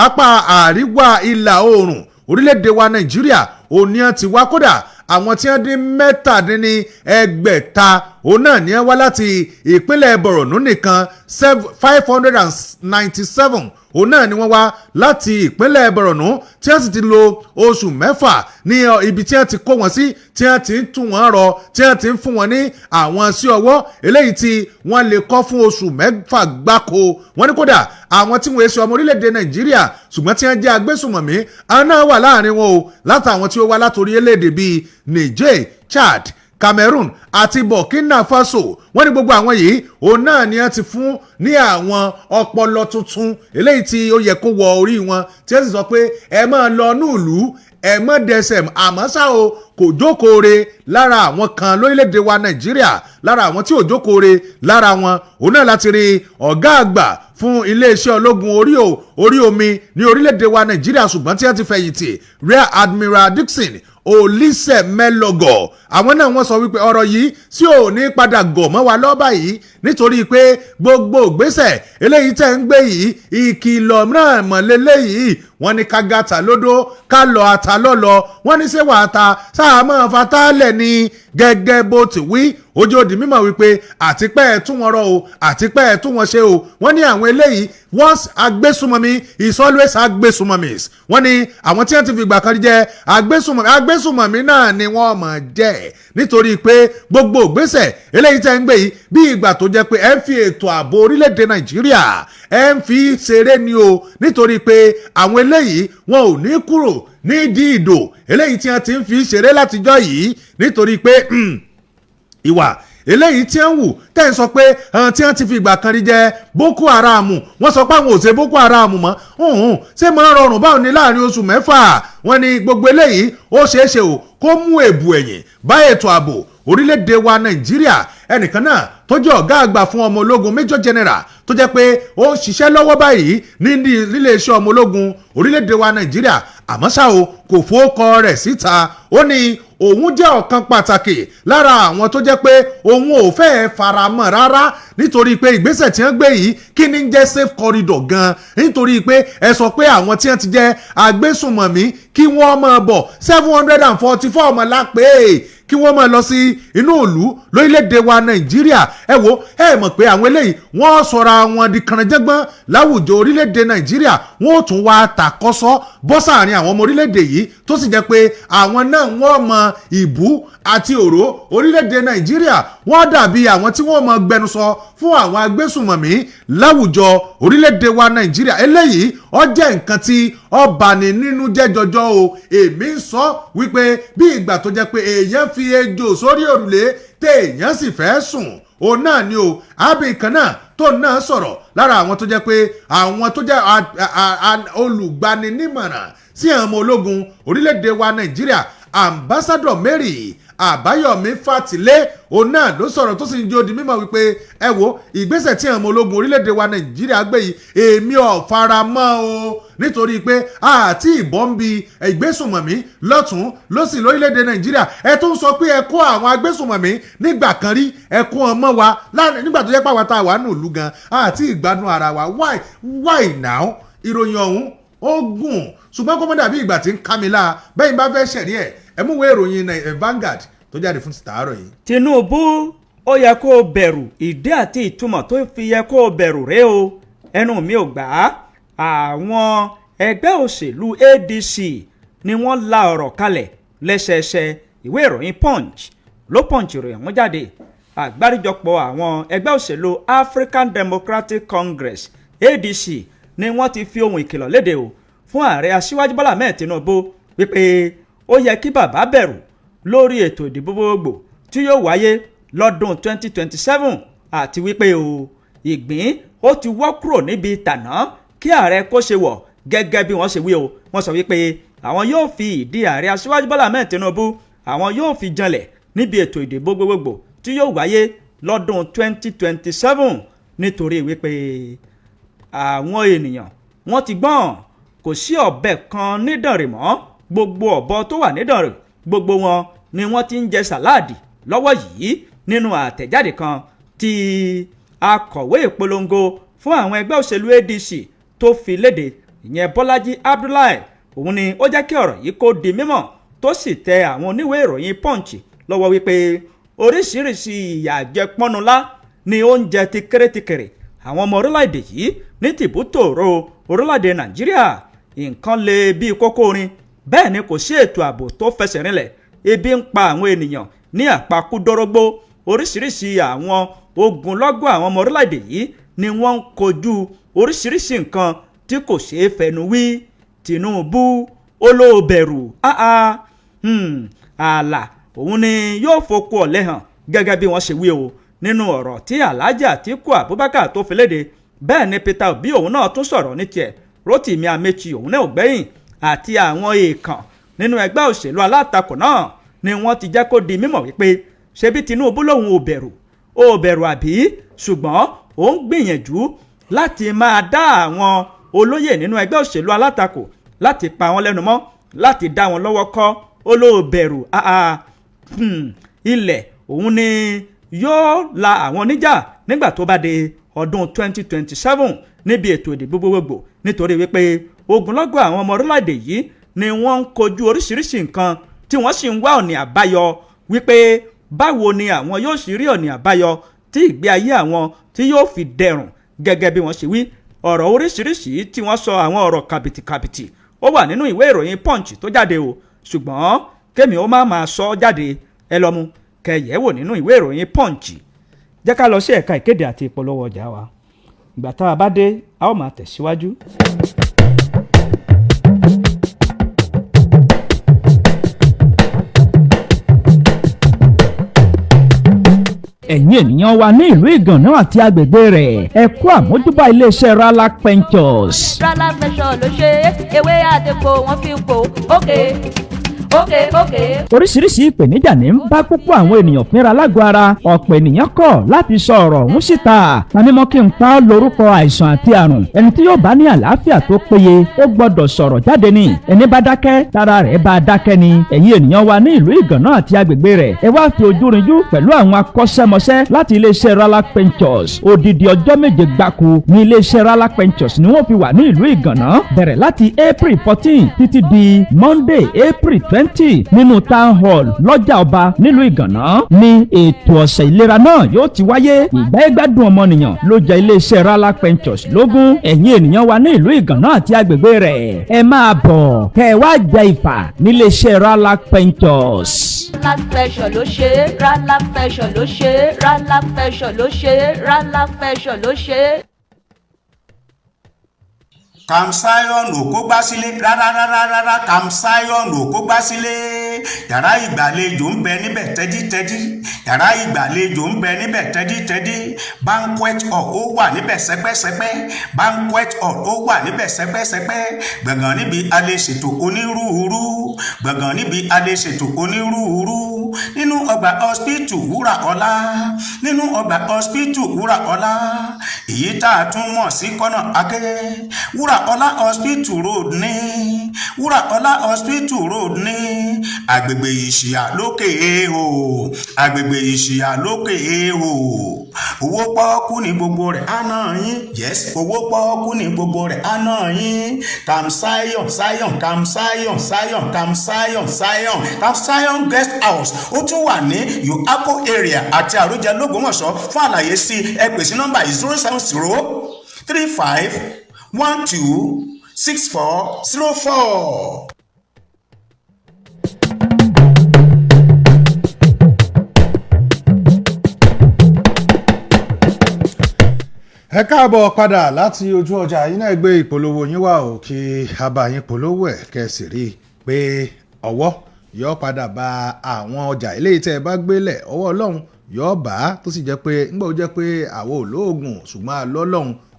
apá àríwá ìlà oòrùn orílẹ̀-èdè wa Nàìjíríà òní ti wá kódà àwọn tí wọ́n dín 17,600 òun náà ní wá láti ìpínlẹ̀ Borno nìkan 597 òun náà ni wọ́n wá láti ìpínlẹ̀ Borno tí wọ́n sì ti lo oṣù 6 ní ibi tí wọ́n ti kó wọn sí tí wọ́n ti ń tún wọn rọ tí wọ́n ti ń fún wọn ní àwọn sí ọwọ́ eléyìí tí wọ́n lè kọ́ fún oṣù 6 gbáko. Wọ́n ní kódà àwọn tí wọ́n ṣe ọmọ orílẹ̀-èdè Nàìjíríà ṣùgbọ́n tí wọ́n jẹ́ agbésùnmọ̀mí àwọn náà wà láàrin wọn o látàwọn tí ó wá látòrí elédè bíi Niger, Chad, Cameroon àti Burkina Faso. Wọ́n ní gbogbo àwọn yìí òun náà ni wọ́n ti fún ní àwọn ọpọlọ tuntun eléyìí tí ó yẹ kó wọ orí wọn tí wọ́n sì sọ pé ẹ máa lọ ní ìlú ẹ má dẹsẹ̀ àmọ́ ṣá o kò jókòóre lára àwọn kan lórílẹ̀‐èdè wa Nàìjíríà lára àwọn tí ò jókòóre lára wọn òun náà láti rí ọ̀gá àgbà fún iléeṣẹ́ ológun orí omi ní orílẹ̀‐èdè wa Nàìjíríà ṣùgbọ́n tí wọ́n ti fẹ̀yìntì Rear Admiral Dickson Olúṣẹ̀mẹ́lọ́gọ̀ àwọn náà wọ́n sọ wípé ọ̀rọ̀ yìí tí ò ní padà gọ̀ mọ́ wa lọ́ba yìí nítorí pé gbogbo ìgbésẹ̀ eléyìí tẹ̀ ń gbé yìí ìkìlọ̀ náà mọ̀lélẹ́ yìí wọ́n ní ká gàtà lódó ká lọ ata lọ́lọ́ wọ́n ní ṣé wàá ta sáà máa fatálẹ̀ ní gẹ́gẹ́ bó ti wí ojú òdì mímọ̀ wípé àtipẹ́ ẹ̀ tún wọn rọ o àtipẹ́ ẹ̀ tún wọn ṣe o wọ́n ní àwọn eléyìí once agbésùmọ̀mí is always agbésùmọ̀mís wọ́n ní àwọn tí wọ́n ti fi ìgbà kan jẹ́ agbésùmọ̀mí náà ni wọ́n mọ̀ jẹ́ nítorí pé gbogbo ìgbésẹ̀ eléyìí tẹ́ ń gbé yìí bí ìgbà tó jẹ́ pé ẹ ń fi ètò ààbò orílẹ̀-èdè Nàìjíríà ẹ ń fi ṣeré ni o nítorí pé àwọn eléyìí wọn ò ní kúrò nídìí ìdò eléyìí tí wọ́n ti ń fi ṣeré látijọ́ yìí nítorí pé ìwà eléyìí tí ń wù tẹ́ ń sọ pé tí wọ́n ti fi ìgbà kan rí jẹ́ Boko Haram wọ́n sọ pé àwọn ò ṣe Boko Haram mọ́ ṣé máa rọrùn báwọn ní láàrin oṣù mẹ́fà wọ́n ní gbogbo eléyìí ó ṣeé ṣe o kó mú èbù ẹ̀yìn bá ètò ààbò orílẹ̀-èdè wa Nàìjíríà ẹnìkan náà tó jẹ́ ọ̀gá àgbà fún ọmọ ológun Major General tó jẹ́ pé ó ń ṣiṣẹ́ lọ́wọ́ báyìí ní iléeṣẹ́ ọmọ ológun orílẹ̀-èdè wa Nàìjíríà àmọ́ ṣá o kò fowókọ rẹ̀ síta ó ní òun jẹ́ ọ̀kan pàtàkì lára àwọn tó jẹ́ pé òun ò fẹ́ faramọ́ rárá nítorí pé ìgbésẹ̀ tí wọ́n gbé yìí kí ni ń jẹ́ safe corridor gan nítorí pé ẹ sọ pé àwọn tí wọ́n ti jẹ́ agbésùnmọ̀mí kí wọ́n máa bọ̀ 744 ọmọ lápẹ́ kí wọ́n máa lọ sí inú ìlú lórílẹ̀‐èdè wa Nàìjíríà ẹ wo ẹ mọ̀ pé àwọn eléyìí wọ́n sọra wọn di kànáńjẹ́gbọ́n láwùjọ orílẹ̀‐èdè Nàìjíríà wọ́n ò tún wá tàkọ́sọ́ bọ́ sáàrin àwọn ọmọ orílẹ̀‐èdè yìí tó sì jẹ́ pé àwọn náà wọ́n mọ ìbú àti òró orílẹ̀‐èdè Nàìjíríà wọ́n dàbí àwọn tí wọ́n mọ gbẹnusọ fún àwọn agbésùnmọ̀mí láwùjọ orílẹ̀‐èdè wa Nàìjíríà eléyìí ó jẹ́ nǹkan tí ó bani nínú jẹ́ jọjọ o èmi ń sọ wípé bí ìgbà tó jẹ́ pé èèyàn fi ejò sórí òrùlé téèyàn sì fẹ́ sùn òun náà ni o àbí kan náà tó náà sọ̀rọ̀ lára àwọn tó jẹ́ pé àwọn tó jẹ́ olùgbaninímọ̀ràn sí àwọn ọmọ ológun orílẹ̀‐èdè wa Nàìjíríà Ambassador Mary Àbáyọ̀mí Fátilé òun náà ló sọ̀rọ̀ tó sì ń jẹ́ ó di mímọ̀ wípé ẹ wo ìgbésẹ̀ tí àwọn ọmọ ológun orílẹ̀‐èdè wa Nàìjíríà gbé yìí èmi ò fara mọ́ o nítorí pé àti ìbọn ń bi ìgbésùnmọ̀mí lọ́tún lọ́sì lórílẹ̀‐èdè Nàìjíríà ẹ tún sọ pé ẹ kó àwọn agbésùnmọ̀mí nígbà kan rí ẹ kó ọmọ wa nígbà tó jẹ́ pàwọn tá a wà nù lù gan àti ìgbádùn ara wa why now ìròyìn ọ̀hún ó gùn ṣùgbọ́n kó mọ́ dàbí ìgbà tí ń ká mi láà bẹ́ẹ̀ bá fẹ́ ṣẹ̀rí ẹ mú ìwé ìròyìn Vanguard tó jáde fún tàárọ̀ yìí. Tinubu ó yẹ kó o bẹ̀rù ìdí àti ìtumọ̀ tó fi yẹ kó o bẹ̀rù rẹ o ẹnu mi ò gbà á àwọn ẹgbẹ́ òṣèlú ADC ni wọ́n la ọ̀rọ̀ kalẹ̀ lẹ́sẹẹsẹ ìwé ìròyìn Punch ló Punch ìròyìn wọn jáde àgbáríjọpọ̀ àwọn ẹgbẹ́ òṣèlú African Democratic Congress ADC ni wọ́n ti fi ohun ìkìlọ̀ léde o fún ààrẹ aṣíwájú Bọ́lá Ahmed Tinubu wípé ó yẹ kí bàbá bẹ̀rù lórí ètò ìdìbò gbogbo tí yóò wáyé lọ́dún 2027 àti wípé o ìgbín ó ti wọ́ kúrò níbi tàná kí ààrẹ kó ṣe wọ̀ gẹ́gẹ́ bí wọ́n ṣe wí o wọ́n sọ wípé àwọn yóò fi ìdí ààrẹ aṣíwájú Bọ́lá Ahmed Tinubu àwọn yóò fi janlẹ̀ níbi ètò ìdìbò gbogbo tí yóò wáyé lọ́dún 2027 nítorí wípé àwọn ènìyàn wọ́n ti gbọ́n kò sí ọ̀bẹ kan nídànrè mọ́ gbogbo ọ̀bọ tó wà nídànrè gbogbo wọn ni wọ́n ti ń jẹ sàláàdì lọ́wọ́ yìí nínú àtẹ̀jáde kan tí akọ̀wé ìpolongo fún àwọn ẹgbẹ́ òṣèlú ADC tó fi léde ìyẹn Bọ́lájí Abdullahi òun ni ó jẹ́ kí ọ̀rọ̀ yìí kó di mímọ̀ tó sì tẹ àwọn oníwèé ìròyìn Punch lọ́wọ́ wípé oríṣiríṣi ìyàjẹpọ́nulá ni oúnjẹ ti kéré àwọn ọmọ orílẹ̀-èdè yìí ní tìbútòrò orílẹ̀-èdè Nàìjíríà nǹkan le bíi kókó orin bẹ́ẹ̀ ni kò sí ètò ààbò tó fẹsẹ̀ rinlẹ̀ ebi ń pa àwọn ènìyàn ní àpakúdórógbó oríṣiríṣi àwọn ogunlọ́gọ̀ àwọn ọmọ orílẹ̀-èdè yìí ni wọ́n ń kojú oríṣiríṣi nǹkan tí kò ṣeé fẹnu wí Tinubu olóòbẹ̀rù ààlà òun ni yóò fokú ọ̀lẹ hàn gẹ́gẹ́ bí wọ́n ṣe wí o nínú ọ̀rọ̀ tí Alhaji Atiku Abubakar tó fi léde bẹ́ẹ̀ ni Peter Obi òun náà tún sọ̀rọ̀ ní tiẹ̀ Rotimi Amechi òun náà ò gbẹ́yìn àti àwọn èèkàn nínú ẹgbẹ́ òṣèlú alátakò náà ni wọ́n ti jẹ́ kó di mímọ̀ wípé ṣebí Tinubu lòun ò bẹ̀rù àbí, ṣùgbọ́n ó ń gbìyànjú láti máa dá àwọn olóyè nínú ẹgbẹ́ òṣèlú alátakò láti pa wọ́n lẹ́nu mọ́, láti dá wọn lọ́wọ́ kọ́. Ó ló bẹ̀rù ilẹ̀ òun ni yóò la àwọn níjà nígbà tó bá di ọdún 2027 níbi ètò ìdìbò gbogbogbò, nítorí wípé ogunlọ́gọ̀ àwọn ọmọ orílẹ̀-èdè yìí ni wọ́n ń kojú oríṣiríṣi nǹkan tí wọ́n sì ń wá ọ̀nà àbáyọ, wípé báwo ni àwọn yóò sì rí ọ̀nà àbáyọ tí ìgbé ayé àwọn tí yóò fi dẹrùn. Gẹ́gẹ́ bí wọ́n ṣe wí, ọ̀rọ̀ oríṣiríṣi tí wọ́n sọ, àwọn ọ̀rọ̀ kàbìtìkàbìtì ó wà nínú ìwé ìròyìn Punch tó jáde o, ṣùgbọ́n kémi ó máa sọ jáde, ẹ lọ mú kẹyẹ̀wò nínú ìwé ìròyìn Punch. Jẹ́ ká lọ sí ẹ̀ka ìkéde àti ìpolówó ọjà wa. Ìgbà tá a bá dé, a ó máa tẹ̀síwájú. ẹ̀yin ènìyàn wa ní ìlú Ìgànnà àti agbègbè rẹ̀ ẹ kú àmójúbà iléeṣẹ́ Ralac Ventures. Ralac Ventures ló ṣe ewé àdèpọ̀ wọn fi ń pò ókè. Oríṣiríṣi ìpèníjà ní ń bá púpọ̀ àwọn ènìyàn fínra lágọ̀ọ́ ara. Ọ̀pọ̀ ènìyàn kọ̀ láti sọ ọ̀rọ̀ ọ̀hún síta. Tanímọ́ kí n pa ọ́ lórúkọ àìsàn àti àrùn. Ẹni tí yóò bá ní àlàáfíà tó péye ó gbọ́dọ̀ sọ̀rọ̀ jáde ni. Ẹni bá dákẹ́ tára rẹ̀ bá dákẹ́ ni. Ẹ̀yin ènìyàn wa ní ìlú Ìgànnà àti agbègbè rẹ̀ ẹ wá fi ojú rinjú pẹ̀lú àwọn akọ́ṣẹ́mọṣẹ́ láti iléeṣẹ́ Ralac Ventures. Odidi ọjọ́ 7 gbáko ní iléeṣẹ́ Ralac Ventures ni wọ́n fi wà ní ìlú Ìgànnà bẹ̀rẹ̀ láti April 14 títí di Monday April 20 nínú town hall lọ́jà ọba nílùú Ìgànnà ní ètò ọ̀sẹ̀ ìlera náà yóò ti wáyé. Ìgbáyégbádùn ọmọnìyàn ló jẹ iléeṣẹ́ Ralac Ventures lógún. Ẹ̀yin ènìyàn wa ní ìlú Ìgànnà àti agbègbè rẹ̀ ẹ máa bọ̀ kẹ́ ẹ wá jẹ ìfà níléeṣẹ́ Ralac Ventures. Ralac Ventures ló ṣe é, Ralac Ventures ló ṣe é, Ralac Ventures ló ṣe é, Ralac Ventures ló ṣe é. Kamsayon ò kó gbá sílé rárá Kamsayon ò kó gbá sílé yàrá ìgbàlejò ń bẹ níbẹ̀ tẹ́dítẹ́dí yàrá ìgbàlejò ń bẹ níbẹ̀ tẹ́dítẹ́dí banquet hall ó wà níbẹ̀ sẹ́pẹ́sẹ́pẹ́ banquet hall ó wà níbẹ̀ sẹ́pẹ́sẹ́pẹ́ gbọ̀ngàn níbi a lè ṣètò onírúurú gbọ̀ngàn níbi a lè ṣètò onírúurú nínú ọgbà hospital Wúrà Ọlá nínú ọgbà hospital Wúrà Ọlá èyí tá a tún mọ̀ sí kọ́nà akẹ́ Wúrà Ọlá hospital road ní Wúrà Ọlá hospital road ní agbègbè Ìṣìyà lókè èèhò agbègbè Ìṣìyà lókè èèhò owó pọ́ọ́kú ní gbogbo rẹ̀ àná yín yes owó pọ́ọ́kú ní gbogbo rẹ̀ àná yín Kamsayon guest house ó tún wà ní Yoapo area àti Àrújẹ l'Ógbómọ̀ṣọ́. Fún àlàyé sí ẹ pè sí nọ́mbà 07035126404. ẹ káàbọ̀ padà láti ojú ọjà yín náà gbé ìpolówó yín wá o kí a bá yín polówó ẹ̀ kẹ́sì rí i pé ọwọ́ yóò padà bá àwọn ọjà eléyìí tẹ́ ẹ bá gbélẹ̀ ọwọ́ Ọlọ́run yóò bá tó sì jẹ́ pé ńgbà ó jẹ́ pé àwọn olóògùn ṣùgbọ́n àlọ́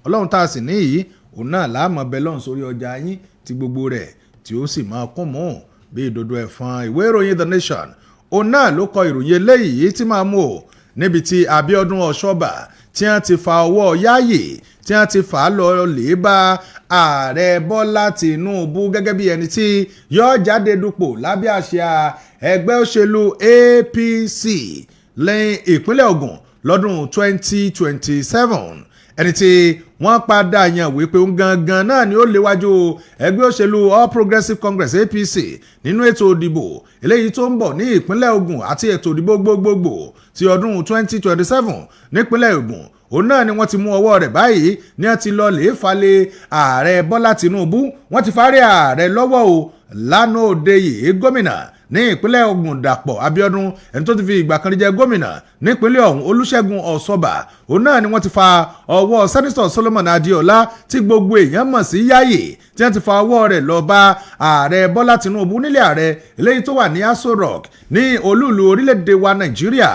Ọlọ́run tá a sì ní yìí òun náà láàmú bẹ lọ́run sórí ọjà yín tí gbogbo rẹ̀ tí ó sì máa kún mọ́ bí ìdodo ẹ̀fọn. Ìwé ìròyìn The Nation òun náà ló kọ ìròyìn eléyìí tí máa mú o níbi tí Abíọ́dún Ọ̀ṣọ́bà tí wọ́n ti fa ọwọ́ Yáyì tí wọ́n ti fà á lọ lè bá ààrẹ Bọ́lá Tinubu gẹ́gẹ́ bí ẹni tí yóò jáde dupò lábẹ́ àsíá ẹgbẹ́ òṣèlú APC lẹ́yìn ìpínlẹ̀ Ògùn lọ́dún 2027. ẹni tí wọ́n padà yàn wípé òun gangan náà ni ó léwájú ẹgbẹ́ òṣèlú All Progressives Congress APC nínú ètò ìdìbò eléyìí tó ń bọ̀ ní ìpínlẹ̀ Ògùn àti ètò ìdìbò gbogbogbò ti ọdún 2027 nípínlẹ̀ Ògùn. Òun náà ni wọ́n ti mú ọwọ́ rẹ̀ báyìí ní wọ́n ti lọ lè falẹ̀ ààrẹ Bọ́lá Tinubu. Wọ́n ti fárí ààrẹ lọ́wọ́ o lánàá òde yìí gómìnà ní ìpínlẹ̀ Ògùn Dàpọ̀ Abíọ́dún ẹni tó ti fi ìgbà kan rí jẹ gómìnà nípínlẹ̀ ọ̀hún Olúṣẹ́gun Ọ̀ṣọ́bà. Òun náà ni wọ́n ti fa ọwọ́ sẹ́nitọ̀ Solomon Adéọlá tí gbogbo èèyàn mọ̀ sí Yáyì tí wọ́n ti fa ọwọ́ rẹ̀ lọ bá ààrẹ Bọ́lá Tinubu nílé ààrẹ eléyìí tó wà ní Aso Rock ní olúùlú orílẹ̀-èdè wa Nàìjíríà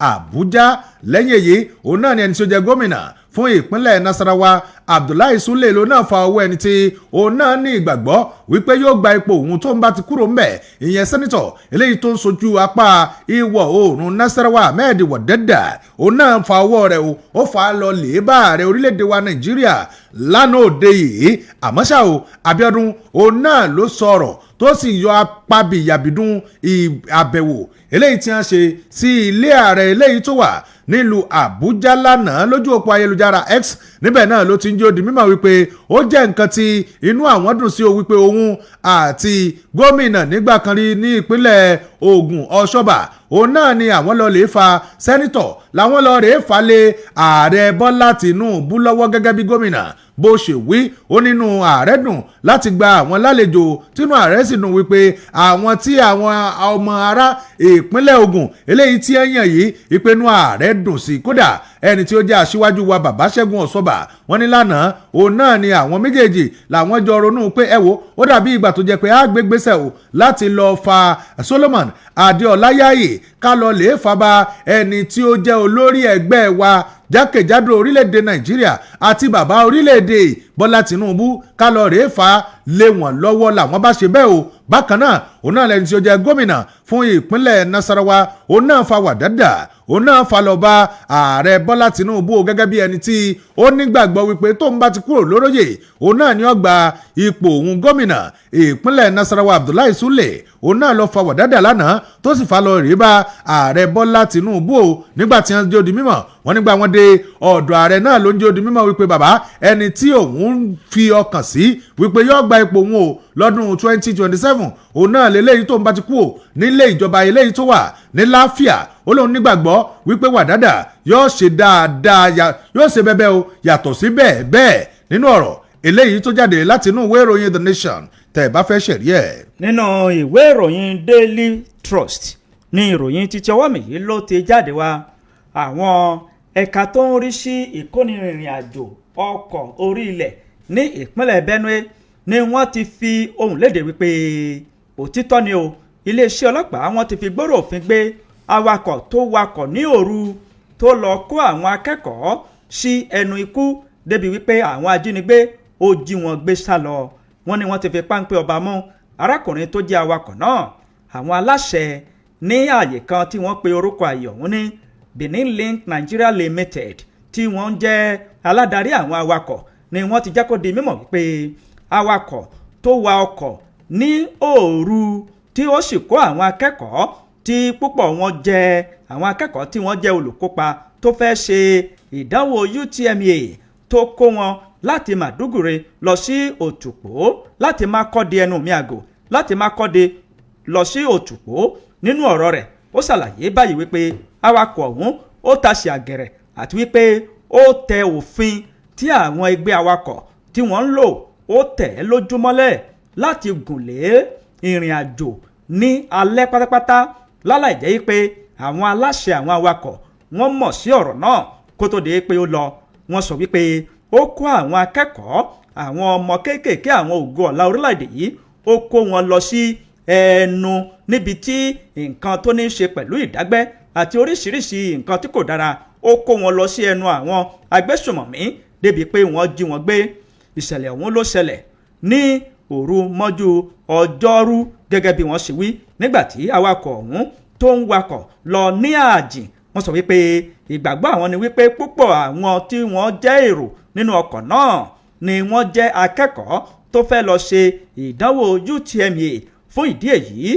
Àbújá. Lẹ́yìn èyí òun náà ni ẹni tí ó jẹ gómìnà fún ìpínlẹ̀ Nasarawa Abdullahi Sule ló náà fa ọwọ́ ẹni tí òun náà ní ìgbàgbọ́ wípé yóò gba ipò òun tó ń bá ti kúrò ńbẹ̀ ìyẹn sẹ́nitọ̀ eléyìí tó ń sojú apá ìwọ̀ oòrùn Nasarawa Ahmed Wadada òun náà fa ọwọ́ rẹ̀ ó fà á lọ lè bá ààrẹ orílẹ̀-èdè wa Nàìjíríà lánàá òde yìí àmọ́ ṣá o Abíọ́dún òun náà ló sọ̀rọ̀ tó sì yọ apábíyàbídún àbẹ̀wò eléyìí tí wọ́n ṣe sí ilé ààrẹ eléyìí tó wà nílùú Àbújá lánàá lójú òpó ayélujára X níbẹ̀ náà ló ti ń jó di mímọ̀ wípé ó jẹ́ nǹkan tí inú àwọn dùn sí o wípé òun àti gómìnà nígbà kan rí ní ìpínlẹ̀ Ògùn Ọ̀ṣọ́bà òun náà ni àwọn lọ lè fa sẹ́nitọ̀ làwọn lọ rèé fà lé ààrẹ Bọ́lá Tìnúbù lọ́wọ́ gẹ́gẹ́ bí gómìnà bó ṣe wí ó nínú ààrẹ dùn láti gba àwọn lálejò tínú ààrẹ sì dùn wípé àwọn tí àwọn ọmọ ará ìpínlẹ̀ Ògùn eléyìí tí ẹ yàn yìí ìpinnu ààrẹ dùn sí kódà ẹni tí ó jẹ́ aṣíwájú wa bàbá Ṣẹ́gun Ọ̀ṣọ́bà wọ́n ní lánàá òun náà ni àwọn méjèèjì làwọn jọ ronú pé ẹ wo ó dàbí ìgbà tó jẹ́ pé á gbé gbésẹ̀ o láti lọ fa Solomon Adéọlá Yáyì ká lọ lè fàbà ẹni tí ó jẹ́ olórí ẹgbẹ́ wa jákèjádò orílẹ̀-èdè Nàìjíríà àti bàbá orílẹ̀-èdè Bọ́lá Tìnúbù ká lọ rèé fà lé wọn lọ́wọ́ làwọn bá ṣe bẹ́ẹ̀ o bákan náà òun náà lẹni tí ó jẹ́ gómìnà fún ìpínlẹ̀ Nasarawa òun náà fa Wadada òun náà fa lọ bá ààrẹ Bọ́lá Tìnúbù gẹ́gẹ́ bí ẹni tí ó nígbàgbọ́ wípé tóun bá ti kúrò lóróyè òun náà ni ó gba ipò òun gómìnà ìpínlẹ̀ Nasarawa Abdullahi Sule òun náà lọ fa Wadada lánàá tó sì fa lọ rèé bá ààrẹ Bọ́lá Tìnúbù o nígbà tí wọ́n jẹ́ di mímọ̀ wọ́n nígbà wọ́n dé ọ̀dọ̀ ààrẹ náà ló ń jẹ́ di mímọ̀ wípé bàbá ẹni tí òun fi ọkàn sí wípé yóò gba ipò òun o lọ́dún 2027 òun náà lélẹ́yìí tó ń bá ti kú o nílé ìjọba eléyìí tó wà ní láfíà ó lóun nígbàgbọ́ wípé Wadada yóò ṣe dáadáa yóò ṣe bẹ́ẹ̀ o yàtọ̀ sí bẹ́ẹ̀ nínú ọ̀rọ̀ eléyìí tó jáde láti inú ìwé ìròyìn The Nation tẹ́ ẹ bá fẹ́ ṣẹ̀rí ẹ̀. nínú ìwé ìròyìn Daily Trust ní ìròyìn títí ọwọ́ mi yìí ló ti jáde wá àwọn ẹ̀ka tó ń rí sí ìkónirìnrìn àjò ọkọ̀ orí ilẹ̀ ní ìpínlẹ̀ Benue ni wọ́n ti fi ohùn léde wípé òtítọ́ ni o iléeṣẹ́ ọlọ́pàá wọ́n ti fi gbòòrò òfin gbé awakọ̀ tó wakọ̀ ní òru tó lọ kó àwọn akẹ́kọ̀ọ́ sí ẹnu ikú débi wípé àwọn ajínigbé ó jí wọn gbé sá lọ wọ́n ní wọ́n ti fi páńpẹ́ ọba mú arákùnrin tó jẹ́ awakọ̀ náà àwọn aláṣẹ ní ààyè kan tí wọ́n pe orúkọ ààyè ọ̀hún ní Benin Link Nigeria Limited tí wọ́n ń jẹ́ aládarí àwọn awakọ̀ ni wọ́n ti jẹ́ kó di mímọ̀ wípé awakọ̀ tó wa ọkọ̀ ní òru tí ó sì kó àwọn akẹ́kọ̀ọ́ tí púpọ̀ wọn jẹ́ àwọn akẹ́kọ̀ọ́ tí wọ́n jẹ́ olùkópa tó fẹ́ ṣe ìdánwò UTME tó kó wọn láti Màdúgùrè lọ sí Òtùpó láti Mákọ́dé ẹnu mi àgò láti Mákọ́dé lọ sí Òtùpó nínú ọ̀rọ̀ rẹ̀ ó ṣàlàyé báyìí wípé awakọ̀ ọ̀hún ó tasẹ̀ àgẹ̀rẹ̀ àti wípé ó tẹ òfin tí àwọn ẹgbẹ́ awakọ̀ tí wọ́n ń lò ó tẹ̀ lójúmọ́lẹ̀ láti gùn lé ìrìn àjò ní alẹ́ pátápátá láláì jẹ́ pé àwọn aláṣẹ àwọn awakọ̀ wọ́n mọ̀ sí ọ̀rọ̀ náà kó tó di pé ó lọ wọ́n sọ wípé ó kó àwọn akẹ́kọ̀ọ́ àwọn ọmọ kéékèèké àwọn ògo ọ̀la orílẹ̀-èdè yìí ó kó wọn lọ sí ẹnu níbi tí nǹkan tó ní í ṣe pẹ̀lú ìdágbẹ́ àti oríṣiríṣi nǹkan tí kò dára ó kó wọn lọ sí ẹnu àwọn agbésùmọ̀mí débi pé wọ́n jí wọn gbé ìṣẹ̀lẹ̀ ọ̀hún ló ṣẹlẹ̀ ní òru mọ́jú ọjọ́rú gẹ́gẹ́ bí wọ́n ṣe wí nígbàtí awakọ̀ ọ̀hún tó ń wakọ̀ lọ ní ààjìn wọ́n sọ wípé ìgbàgbọ́ àwọn ni wípé púpọ̀ àwọn tí wọ́n jẹ́ èrò nínú ọkọ̀ náà ni wọ́n jẹ́ akẹ́kọ̀ọ́ tó fẹ́ lọ ṣe ìdánwò UTME fún ìdí èyí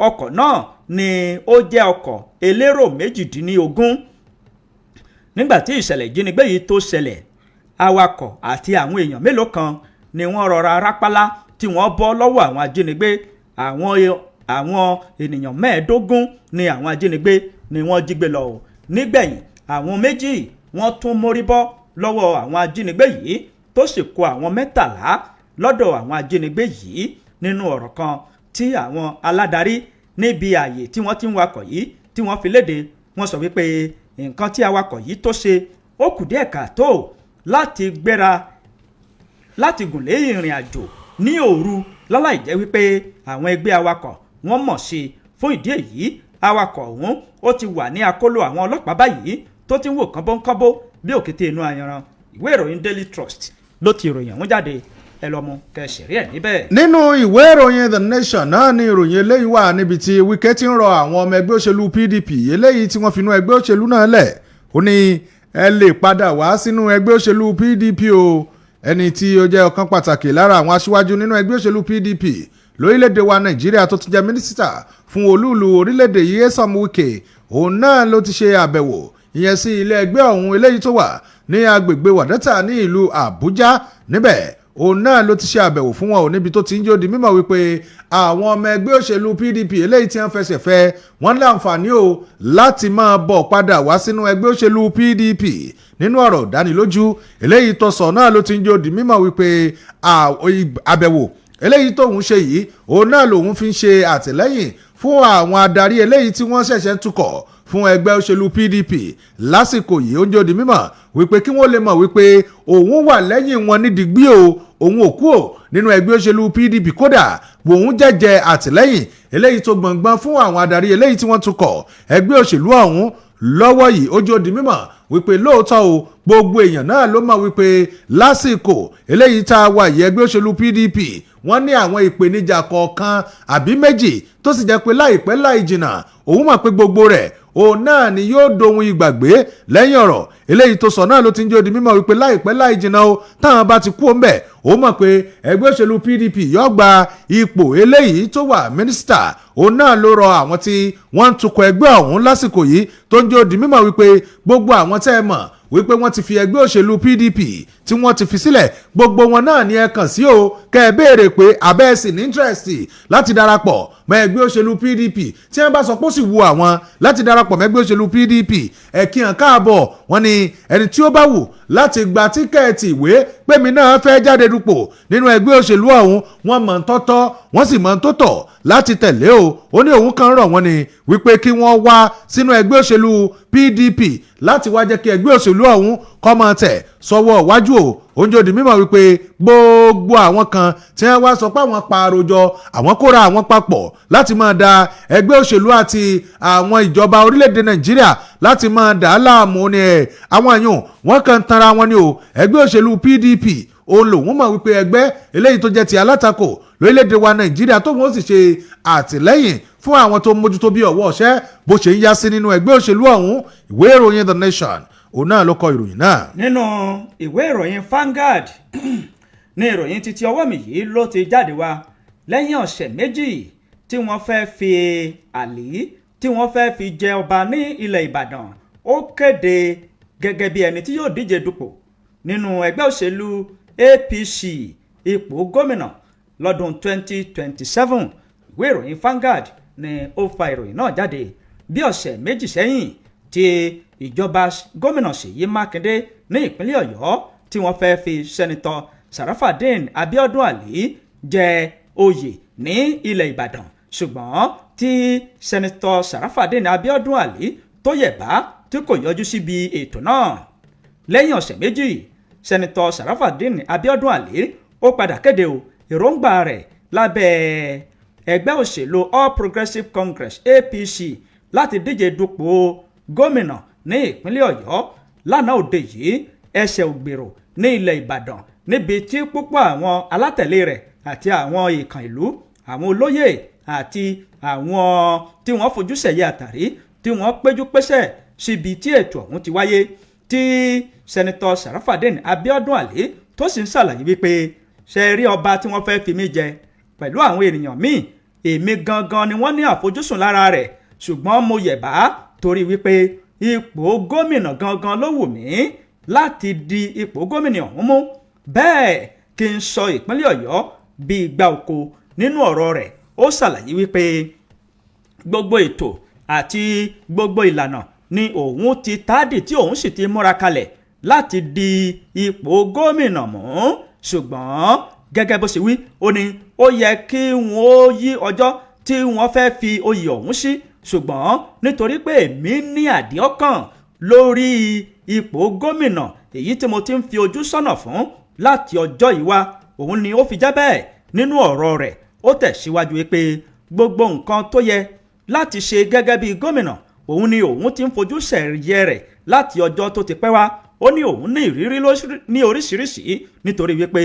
ọkọ̀ náà ni ó jẹ́ ọkọ̀ elérò 18 nígbàtí ìṣẹ̀lẹ̀ ìjínigbé yìí tó ṣẹlẹ̀ awakọ̀ àti àwọn èèyàn mélòó kan ni wọ́n rọra rápálá tí wọ́n bọ́ lọ́wọ́ àwọn ajínigbé àwọn ènìyàn 15 ni àwọn ajínigbé ni wọ́n jí gbé lọ o nígbẹ̀yìn àwọn méjì wọ́n tún mórí bọ́ lọ́wọ́ àwọn ajínigbé yìí tó sì kó àwọn 13 lọ́dọ̀ àwọn ajínigbé yìí nínú ọ̀rọ̀ kan tí àwọn aládarí níbi ààyè tí wọ́n ti ń wakọ̀ yìí tí wọ́n fi léde wọ́n sọ wípé nǹkan tí awakọ̀ yìí tó ṣe ó kù díẹ̀ káàtó láti gbéra láti gùn lé ìrìn àjò ní òru láláì jẹ́ wípé àwọn ẹgbẹ́ awakọ̀ wọ́n mọ̀ sí i fún ìdí èyí awakọ̀ ọ̀hún ó ti wà ní akóló àwọn ọlọ́pàá báyìí tó ti ń wò kánbọ́nkánbó bí òkété inú ayanran ìwé ìròyìn Daily Trust ló ti ìròyìn ọ̀hún jáde ẹ lọ mú kẹsìrì ẹ̀ níbẹ̀. nínú ìwé ìròyìn The Nation náà ni ìròyìn eléyìí wà níbi tí Wike ti ń rọ àwọn ọmọ ẹgbẹ́ òṣèlú PDP eléyìí tí wọ́n finú ẹgbẹ́ òṣèlú náà lẹ̀ ó ní ẹ lè padà wá sínú ẹgbẹ́ òṣèlú PDP o ẹni tí ó jẹ́ ọ̀kan pàtàkì lára àwọn aṣíwájú nínú ẹgbẹ́ òṣèlú PDP lórílẹ̀‐èdè wa Nàìjíríà tó ti jẹ́ mínísítà fún olúùlú orílẹ̀‐èdè yìí Nyesom Wike òun náà ló ti ṣe àbẹ̀wò ìyẹn sí ilé ẹgbẹ́ ọ̀hún eléyìí tó wà ní agbègbè Wàdẹ́tà ní ìlú Àbújá níbẹ̀ òun náà ló ti ṣe àbẹ̀wò fún wọn ò níbi tó ti ń jó di mímọ̀ wípé àwọn ọmọ ẹgbẹ́ òṣèlú PDP eléyìí tí wọ́n fẹsẹ̀ fẹ́ wọ́n láǹfààní o láti máa bọ̀ padà wá sínú ẹgbẹ́ òṣèlú PDP nínú ọ̀rọ̀ ìdánilójú eléyìí tó sọ náà ló ti ń jó di mímọ̀ wípé àbẹ̀wò eléyìí tóun ṣe yìí òun náà lòun fi ń ṣe àtìlẹ́yìn fún àwọn adarí eléyìí tí wọ́n ṣẹ̀ṣẹ̀ tukọ̀ fún ẹgbẹ́ òṣèlú PDP lásìkò yìí ó ń jó di mímọ̀ wípé kí wọ́n lè mọ̀ wípé òun wà lẹ́yìn wọn nídìgbí o òun ò kú ò nínú ẹgbẹ́ òṣèlú PDP kódà òun jẹ́jẹ́ àtìlẹ́yìn eléyìí tó gbọ̀ngbọ̀n fún àwọn adarí eléyìí tí wọ́n tukọ̀ ẹgbẹ́ òṣèlú ọ̀hún lọ́wọ́ yìí ó jó di mímọ̀ wípé lóòótọ́ o gbogbo èèyàn náà ló mọ̀ wípé lásìkò eléyìí tá a wà yìí ẹgbẹ́ òṣèlú PDP wọ́n ní àwọn ìpèníjà kọ̀ọ̀kan àbí méjì tó sì jẹ́ pé láìpẹ́ láì jìnnà òun mọ̀ pé gbogbo rẹ̀ òun náà ni yóò dohun ìgbàgbé lẹ́yìn ọ̀rọ̀ eléyìí tó sọ náà ló ti ń jó di mímọ̀ wípé láìpẹ́ láì jìnnà o táwọn bá ti kú ó ń bẹ̀ ó mọ̀ pé ẹgbẹ́ òṣèlú PDP yóò gba ipò eléyìí tó wà mínísítà òun náà ló rọ àwọn tí wọ́n ń tukọ̀ ẹgbẹ́ ọ̀hún lásìkò yìí tó ń jó di mímọ̀ wípé gbogbo àwọn tẹ́ ẹ mọ̀ wípé wọ́n ti fi ẹgbẹ́ òṣèlú PDP tí wọ́n ti fi sílẹ̀ gbogbo wọn náà ni ẹ kàn sí o kẹ́ ẹ béèrè pé abẹ́ẹ̀sì ní interest láti darapọ̀ mọ́ ẹgbẹ́ òṣèlú PDP tí wọ́n bá sọ pé ó sì wu àwọn láti darapọ̀ mọ́ ẹgbẹ́ òṣèlú PDP ẹ kí hàn káàbọ̀ wọ́n ní ẹni tí ó bá wù láti gba tíkẹ́ẹ̀tì ìwé pèmí náà fẹ́ jáde dupò nínú ẹgbẹ́ òṣèlú ọ̀hún wọ́n mọ̀ ń tọ́tọ́ wọ́n sì mọ̀ ń tó tọ́ láti tẹ̀lé o ó ní òun kan rọ̀ wọ́n ní wípé kí wọ́n wá sínú ẹgbẹ́ òṣèlú PDP láti wá jẹ́ kí ẹgbẹ́ òṣèlú ọ̀hún kó máa tẹ̀ sọ́wọ́ wájú o oúnjẹ òdì mímọ̀ wípé gbogbo àwọn kan tí wọ́n wá sọ pé àwọn pààrọ̀jọ àwọn kóra àwọn papọ̀ láti máa da ẹgbẹ́ òṣèlú àti àwọn ìjọba orílẹ̀-èdè Nàìjíríà láti máa dà á láàmú ni àwọn àyùn wọ́n kàn tanra wọn ni o ẹgbẹ́ òṣèlú PDP òun lòun mọ̀ wípé ẹgbẹ́ eléyìí tó jẹ́ ti alátakò lórílẹ̀‐èdè wa Nàìjíríà tó wọ́n sì ṣe àtìlẹ́yìn fún àwọn tó mójútó bí ọwọ́ ọ̀ṣẹ́ bó ṣe ń yá sí nínú ẹgbẹ́ òṣèlú ọ̀hún ìwé ìròyìn The Nation òun náà ló kọ ìròyìn náà. nínú ìwé ìròyìn Vanguard ní ìròyìn títí ọwọ́ mi yìí ló ti jáde wá lẹ́yìn ọ̀sẹ̀ méjì tí wọ́n fẹ́ fi Àlí tí wọ́n fẹ́ fi jẹ ọba ní ilẹ̀ Ìbàdàn ó kéde gẹ́gẹ́ bí ẹni tí yóò díje dupò nínú ẹgbẹ́ òṣèlú APC ipò gómìnà lọ́dún 2027 ìwé ìròyìn Vanguard ni ó fa ìròyìn náà jáde bí ọ̀sẹ̀ méjì sẹ́yìn tí ìjọba gómìnà Ṣèyí Mákindé ní ìpínlẹ̀ Ọ̀yọ́ tí wọ́n fẹ́ fi sẹ́nitọ́ Sarafadeen Abiodun Ali jẹ oyè ní ilẹ̀ Ìbàdàn ṣùgbọ́n tí sẹ́nitọ́ Sarafadeen Abiodun Ali tó yẹ̀bá tí kò yọjú síbi ètò náà lẹ́yìn ọ̀sẹ̀ méjì sẹ́nitọ́ Sarafadeen Abiodun Ali ó padà kéde o èròǹgbà rẹ̀ lábẹ́ ẹgbẹ́ òṣèlú All Progressives Congress APC láti díje dupò gómìnà ní ìpínlẹ̀ Ọ̀yọ́ lánàá òde yìí ẹsẹ̀ ògbèrò ní ilẹ̀ Ìbàdàn níbi tí púpọ̀ àwọn alátẹ̀lé rẹ̀ àti àwọn ìkàn ìlú àwọn olóyè àti àwọn tí wọ́n fojú sẹ̀yẹ àtàrí tí wọ́n péjú pésẹ̀ síbi tí ètò ọ̀hún ti wáyé tí sẹ́nitọ́ Sarafadeen Abiodun Ali tó sì ń ṣàlàyé wípé ṣe rí ọba tí wọ́n fẹ́ fi mí jẹ pẹ̀lú àwọn ènìyàn míì èmi gangan ni wọ́n ní àfojúsùn lára rẹ̀ ṣùgbọ́n mo yẹ̀bá torí wípé ipò gómìnà gangan ló wù mí láti di ipò gómìnà ọ̀hún mú bẹ́ẹ̀ kí n sọ ìpínlẹ̀ Ọ̀yọ́ bí ìgbà oko nínú ọ̀rọ̀ rẹ̀ ó ṣàlàyé wípé gbogbo ètò àti gbogbo ìlànà ni òun ti tádì tí òun sì ti múra kalẹ̀ láti di ipò gómìnà mú ṣùgbọ́n gẹ́gẹ́ bó ṣe wí ó ní ó yẹ kí wọ́n yí ọjọ́ tí wọ́n fẹ́ fi oyè ọ̀hún sí ṣùgbọ́n nítorí pé èmi ní àdíọ́kàn lórí ipò gómìnà èyí tí mo ti ń fi ojú sọ́nà fún láti ọjọ́ yìí wá òun ni ó fi jẹ́ bẹ́ẹ̀ nínú ọ̀rọ̀ rẹ̀ ó tẹ̀síwájú pé gbogbo nǹkan tó yẹ láti ṣe gẹ́gẹ́ bí gómìnà òun ni òun ti ń fojú sẹ̀yẹ rẹ̀ láti ọjọ́ tó ti pẹ́ wá ó ní òun ní ìrírí ní oríṣiríṣi nítorí wípé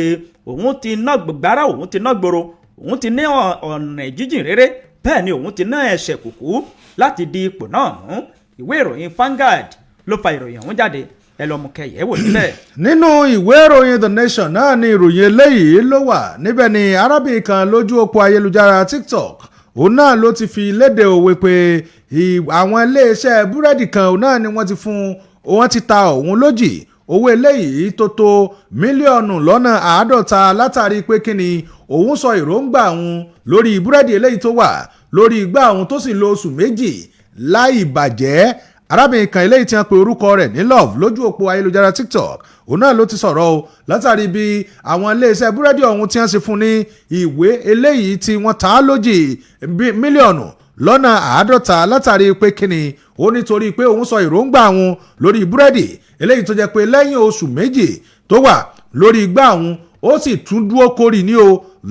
òun ti ná gbàrà, òun ti ná gbòòrò, òun ti ní ọ̀nà jíjìn rere, bẹ́ẹ̀ ni òun ti ná ẹsẹ̀ kùkú láti di ipò náà mú. ìwé ìròyìn Vanguard ló fa ìròyìn ọ̀hún jáde, ẹ lọ mú kẹyẹ wò níbẹ̀. nínú ìwé ìròyìn The Nation náà ni ìròyìn eléyìí ló wà níbẹ̀ ni arábìnrin kan lójú òpó ayélujára TikTok òun náà ló ti fi léde òwe pé àwọn iléeṣẹ́ búrẹ́dì kan òun náà ni wọ́n ti ta òun lójì owó eléyìí tó tó mílíọ̀nù lọ́nà 50 látàrí pé kíni òun sọ èròǹgbà òun lórí búrẹ́dì eléyìí tó wà lórí igbá òun tó sì lo oṣù méjì láì bàjẹ́. arábìnrin kan eléyìí tí wọ́n pe orúkọ rẹ̀ ní Love lójú òpó ayélujára TikTok òun náà ló ti sọ̀rọ̀ o látàrí bí àwọn iléeṣẹ́ búrẹ́dì ọ̀hún tí wọ́n ṣe fún ní ìwé eléyìí tí wọ́n ta á lójì mílíọ̀nù lọ́nà 50 látàrí pé kíni ó nítorí pé òun sọ èròǹgbà òun lórí búrẹ́dì eléyìí tó jẹ́ pé lẹ́yìn oṣù méjì tó wà lórí igbá òun ó sì tún dúró kórì ní o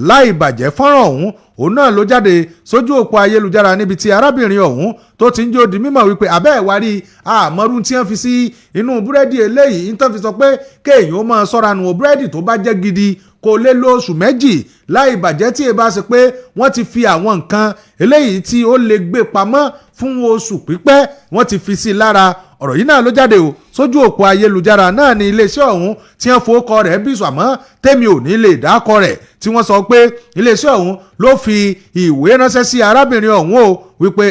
láì bàjẹ́. fọ́nrán òun náà ló jáde sójú òpó ayélujára níbi tí arábìnrin ọ̀hún tó ti ń jó di mímọ̀ wípé abẹ́ ìwárí àmọ́rú tí wọ́n fi sí inú búrẹ́dì eléyìí ń tán fi sọ pé kéèyàn ó máa sọ́ra nù búrẹ́dì tó bá jẹ́ gidi kò lè lo oṣù méjì láì bàjẹ́ tí ẹ bá ṣe pé wọ́n ti fi àwọn nǹkan eléyìí tí ó lè gbé pamọ́ fún oṣù pípẹ́ wọ́n ti fi sí lára. ọ̀rọ̀ yìí náà ló jáde o sójú òpó ayélujára náà ní iléeṣẹ́ ọ̀hún tí wọ́n fowókọ rẹ̀ bí sàmọ́ tẹ́mi ò ní lè dákọ rẹ̀ tí wọ́n sọ pé iléeṣẹ́ ọ̀hún ló fi ìwé ránṣẹ́ sí arábìnrin ọ̀hún o wípé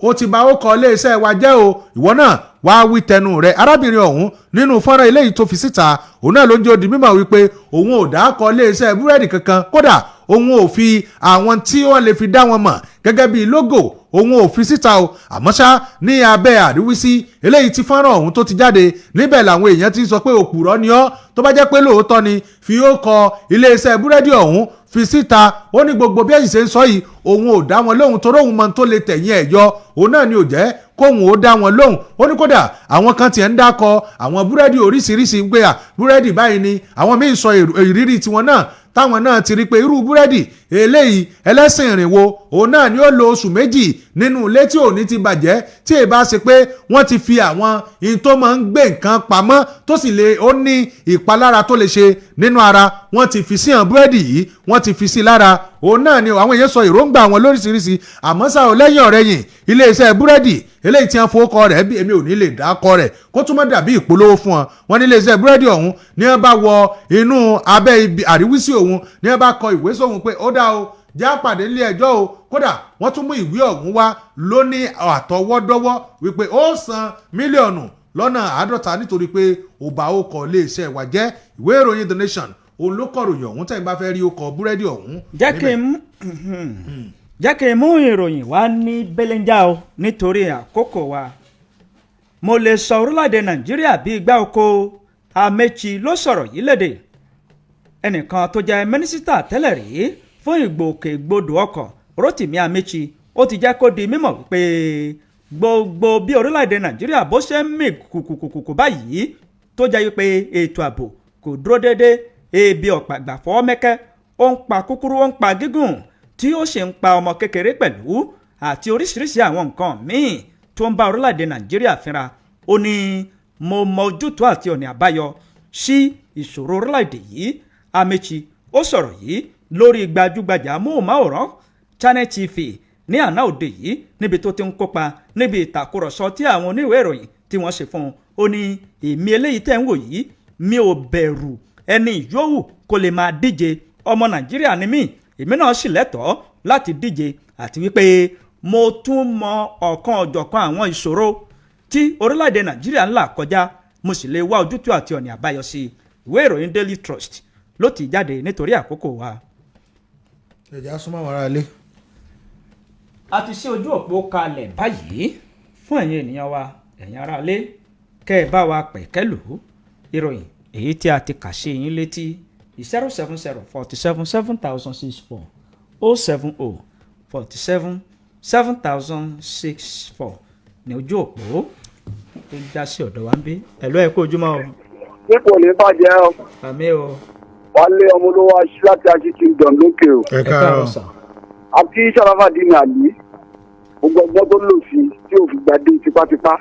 ó ti bá ó kọ iléeṣẹ́ wa jẹ́ o ìwọ náà wá wí tẹnu rẹ̀. arábìnrin ọ̀hún nínú fọ́nrán eléyìí tó fi síta òun náà ló ń jẹ́ ó di mímọ̀ wípé òun ò dákọ iléeṣẹ́ búrẹ́dì kankan, kódà òun ò fi àwọn tí wọ́n lè fi dá wọn mọ̀ gẹ́gẹ́ bíi lógò òun ò fi síta o. àmọ́ ṣá ní abẹ́ àríwísí eléyìí tí fọ́nrán ọ̀hún tó ti jáde níbẹ̀ làwọn èèyàn ti sọ pé òpùrọ́ ni ọ́, tó bá jẹ́ pé lóòótọ́ ni fi ó kọ iléeṣẹ́ búrẹ́dì ọ̀hún fi síta. ó ní gbogbo bí ẹ̀yìn ṣe ń sọ yìí òun ò dá wọn lóhùn torí òun mọ tó lè tẹ̀yìn ẹ̀ yọ, òun náà ni ò jẹ́ kóhun ó dá wọn lóhùn. ó ní kódà àwọn kan tiẹ̀ ń dákọ àwọn búrẹ́dì oríṣiríṣi ń pé búrẹ́dì báyìí ni àwọn míì sọ ìrírí tiwọn náà táwọn náà ti rí pé irú búrẹ́dì eléyìí ẹlẹ́sìn ìrìnwó òun náà ni ó lo oṣù méjì nínú ilé tí òní ti bàjẹ́ tí ì bá ṣe pé wọ́n ti fi àwọn ihun tó máa ń gbé nǹkan pamọ́ tó sì lè ó ní ìpalára tó lè ṣe nínú ara wọ́n ti fi sí hàn búrẹ́dì yìí wọ́n ti fi sí lára. òun náà ni àwọn èèyàn sọ èròǹgbà wọn lóríṣiríṣi àmọ́ ṣá o lẹ́yìn ọ̀rẹ́yìn iléeṣẹ́ búrẹ́dì eléyìí tí wọ́n fowókọ rẹ̀ bí èmi ò ní lè dákọ rẹ̀ kó túmọ̀ dàbí ìpolówó fún wọn. wọ́n ní iléeṣẹ́ búrẹ́dì ọ̀hún ní wọ́n bá wọ inú abẹ́ ibi àríwísí òun ní wọ́n bá kọ ìwé sóhun pé ó dá o já pàdé ilé ẹjọ́ o. kódà wọ́n tún mú ìwé ọ̀hún wá lóní àtọwọ́dọ́wọ́ wípé ó san mílíọ̀nù lọ́nà 50 nítorí pé ó bá ó kọ iléeṣẹ́ wa jẹ́. ìwé ìròyìn The Nation òun ló kọ̀ròyìn ọ̀hún tẹ́yìn bá fẹ́ rí ó kọ búrẹ́dì ọ̀hún. jẹ́ kí n mú ìròyìn wá ní belenja o nítorí àkókò wa. mo lè sọ orílẹ̀-èdè Nàìjíríà bí igbá oko. Amechi ló sọ̀rọ̀ yìí lédè. ẹnìkan tó jẹ́ mínísítà tẹ́lẹ̀ rí fún ìgbòkègbodò ọkọ̀ Rotimi Amechi ó ti jẹ́ kó di mímọ̀ wípé gbogbo bí orílẹ̀-èdè Nàìjíríà bó ṣe ń mì kùkùkùkù báyìí tó jẹ́ wípé ètò ààbò kò dúró déédéé, ebi ọ̀pàgbà fọ́ mẹ́kẹ́, ó ń pa kúkúrú ó ń pa gígùn tí ó sì ń pa ọmọ kékeré pẹ̀lú àti oríṣiríṣi àwọn nǹkan míì tó ń bá orílẹ̀-èdè Nàìjíríà fínra. ó ní mo mọ ojútùú àti ọ̀nà àbáyọ sí ìṣòro orílẹ̀-èdè yìí. Amechi ó sọ̀rọ̀ yìí lórí gbajúgbajà amóhùnmáwòrán Channel TV ní àná òde yìí níbi tó ti ń kópa níbi ìtàkùrọ̀sọ tí àwọn oníwèé ìròyìn tí wọ́n ṣe fún un. ó ní èmi eléyìí tẹ́ ń wò yìí mi ò bẹ̀rù ẹni yòówù kó lè máa díje, ọmọ Nàìjíríà ni mí, èmi náà sì lẹ́tọ̀ọ́ láti díje, àti wípé mo tún mọ ọ̀kan ọ̀jọ̀kan àwọn ìṣòro tí orílẹ̀-èdè Nàìjíríà ń là kọjá, mo sì lè wá ojútùú àti ọ̀nà àbáyọ sí i. ìwé ìròyìn Daily Trust ló ti jáde nítorí àkókò wa. ẹ̀já súnmọ́ àwọn ará ilé. a ti ṣe ojú òpó kalẹ̀ báyìí fún ẹ̀yin ènìyàn wa, ẹ̀yin ará ilé, kẹ́ ẹ bá wa pẹ̀kẹ́lù ìròyìn èyí tí a ti kà sí yín létí 070477064 070477064 ní ojú òpó tó já sí ọ̀dọ̀ wa ń bí. ẹ̀lọ́ ẹ̀ kú ojúmọ́ o. ipò ní bàjẹ́ o. àmì o. wálé ọmọ olówó aṣí láti aṣíkí ìdàn lókè o. ẹ káàárọ̀ sà. àti Sharafadeen Ali gbogbo ọgbọ́n tó lò sí tí ò fi gbàdé tipátipá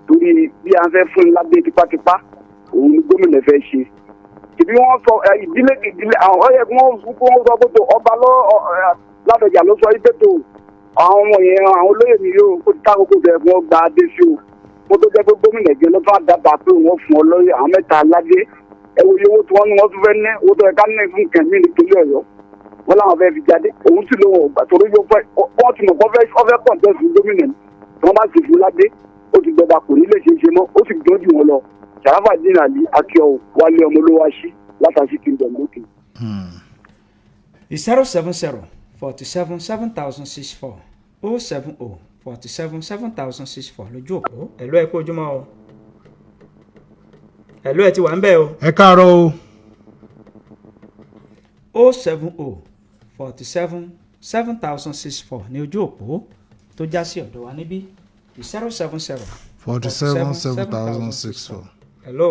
torí bí a ń fẹ́ fún un ládé tipátipá òun ni gómìnà fẹ́ ṣe ìbí wọ́n sọ ìdílé àwọn ọ̀yẹ́ kí wọ́n sọ pé tó ọba Ládọjà ló sọ pé tó àwọn ọmọ yẹn àwọn olóyè mi yóò kó tákòókò bẹ́ẹ̀ wọ́n gba adé sí o mo tó jẹ́ pé gómìnà jẹ́ lọ́tọ́ àdàbà pé wọ́n fún ọ lọ́yẹ̀ àwọn mẹ́ta aládé ẹ wo iye owó tí wọ́n ní wọ́n tún fẹ́ ní owó tó yẹ ká ní fún kẹ̀mí nítorí Ọ̀yọ́ wọ́n láwọn fẹ́ fi jáde òun sì lówó ọgbà torí wọ́n ti mọ̀ kọ́ fẹ́ pọ̀ jẹ́ fún gómìnà tí wọ́n bá sì fún ládé ó ti gbọdọ̀ kò ní lè ṣe é ṣe mọ́ ó sì gbọ́n jù wọn lọ Sharafadeen Ali Akíọ Wálé ọmọ olówó aṣí látàṣí kingdom lókè. 070 47 7064 070 47 7064 lójú òpó ẹ̀lú ẹ̀ kú ojúmọ́ o ẹ̀lú ẹ̀ ti wà ń bẹ̀ o. ẹ káàárọ̀ o. 070 47 7064 ní ojú òpó tó já sí ọ̀dọ̀ wa níbí 070 47 7064. ẹ̀lú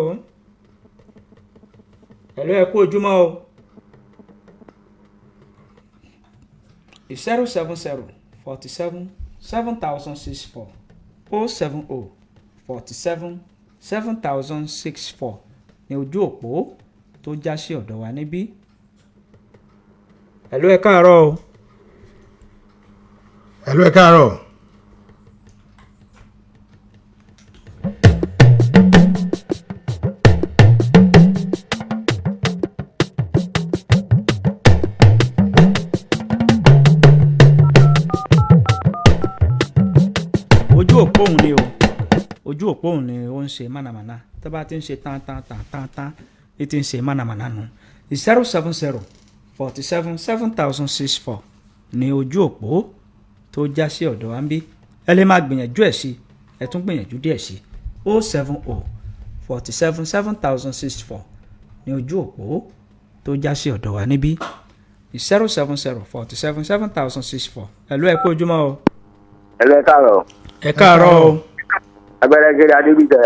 ẹ̀ kú ojúmọ́ o 070 47 7064 070 47 7064 ní ojú òpó tó já sí ọ̀dọ̀ wa níbí. ẹ̀lú ẹ̀ káàárọ̀ o. ẹ̀lú ẹ̀ káàárọ̀. ojú òpó òun ni ó ń ṣe mánàmáná tó bá ti ń ṣe tán ní ti ń ṣe mánàmáná nù 070 47 7064 ní ojú òpó tó já sí ọ̀dọ̀ wa ń bí ẹ lè máa gbìyànjú ẹ̀ sí ẹ tún gbìyànjú díẹ̀ sí 070 47 7064 ní ojú òpó tó já sí ọ̀dọ̀ wa níbí 070 47 7064 ẹ̀lú ẹ̀ kú ojúmọ́ o. ẹ̀lú ẹ̀ káàárọ̀. ẹ̀ káàárọ̀ o. agbẹ́rẹ́gẹ́rẹ́ adébíjẹ.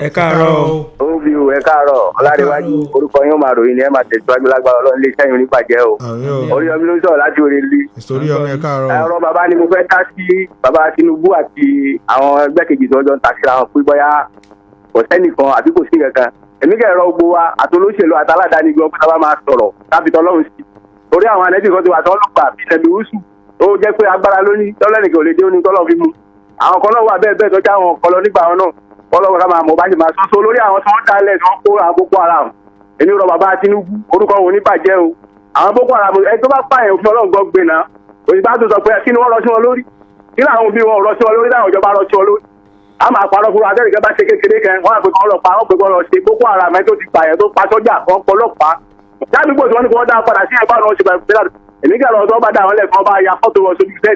ẹ káàárọ̀ o. obi ẹ káàárọ̀ ọládéwájú orúkọ yín ó máa ròyìn ní ẹ máa tẹ̀síwájú lágbára ọlọ́run ilé iṣẹ́ yìí oníbàjẹ́ o. orí ọmọ ló sọ̀rọ̀ láti orí ilé. ìsòrí ọmọ ẹ káàárọ̀. ọ̀rọ̀ bàbá ni mo fẹ́ dá sí bàbá Tinubu àti àwọn ẹgbẹ́ kejì tí wọ́n jọ ń takira wọn pé bóyá kò sẹ́nìkan àbí kò sí kankan. èmi kẹ́rọ gbogbo wa àtolóṣèlú àtàládàáni gan pé tábà máa sọ̀rọ̀ tábìtì ọlọ́run sí. orí àwọn ànẹ́bí kan ti wà tán lọ́gbà bíi nẹ̀bí wúsù ó jẹ́ pé agbára lónìí tọ́lẹ́nìkan ò lè dé ó ní tọ́lọ́ fi mu. àwọn kan náà wà bẹ́ẹ̀ bẹ́ẹ̀ tọ́jú àwọn kan lọ nígbà wọn náà ọlọ́run ká máa mọ̀ bá ṣe máa sọ́sọ́ lórí àwọn tí wọ́n dálẹ̀ tí wọ́n kó àwọn Boko Haram èmi rọ bàbá Tinubu orúkọ wọn ò ní bàjẹ́ o àwọn Boko Haram ẹ tó bá pààyàn òfin ọlọ́run gbọ́ gbé náà òyìnbá tó sọ pé kí ni wọ́n rọ sí wọn lórí kí làwọn òbí wọn rọ sí wọn lórí láwọn ìjọba rọ sí wọn lórí a máa parọ́ fún wa tẹ́lẹ̀ kẹ́ bá ṣe kékeré kan wọ́n àpè kan ọlọ́pàá wọ́n pè kan lọ ṣe Boko Haram ẹ tó ti pààyàn tó pa sọ́jà kan pọ̀ ọlọ́pàá ládùúgbò tí wọ́n ní kí wọ́n dá padà sí ẹ̀bá wọn ṣe bẹ̀rẹ̀ èmi kẹ́ lọ́ọ́ tó bá dá wọn lẹ̀ fún ọba ya fọ́tò wọn sójú bẹ́ẹ̀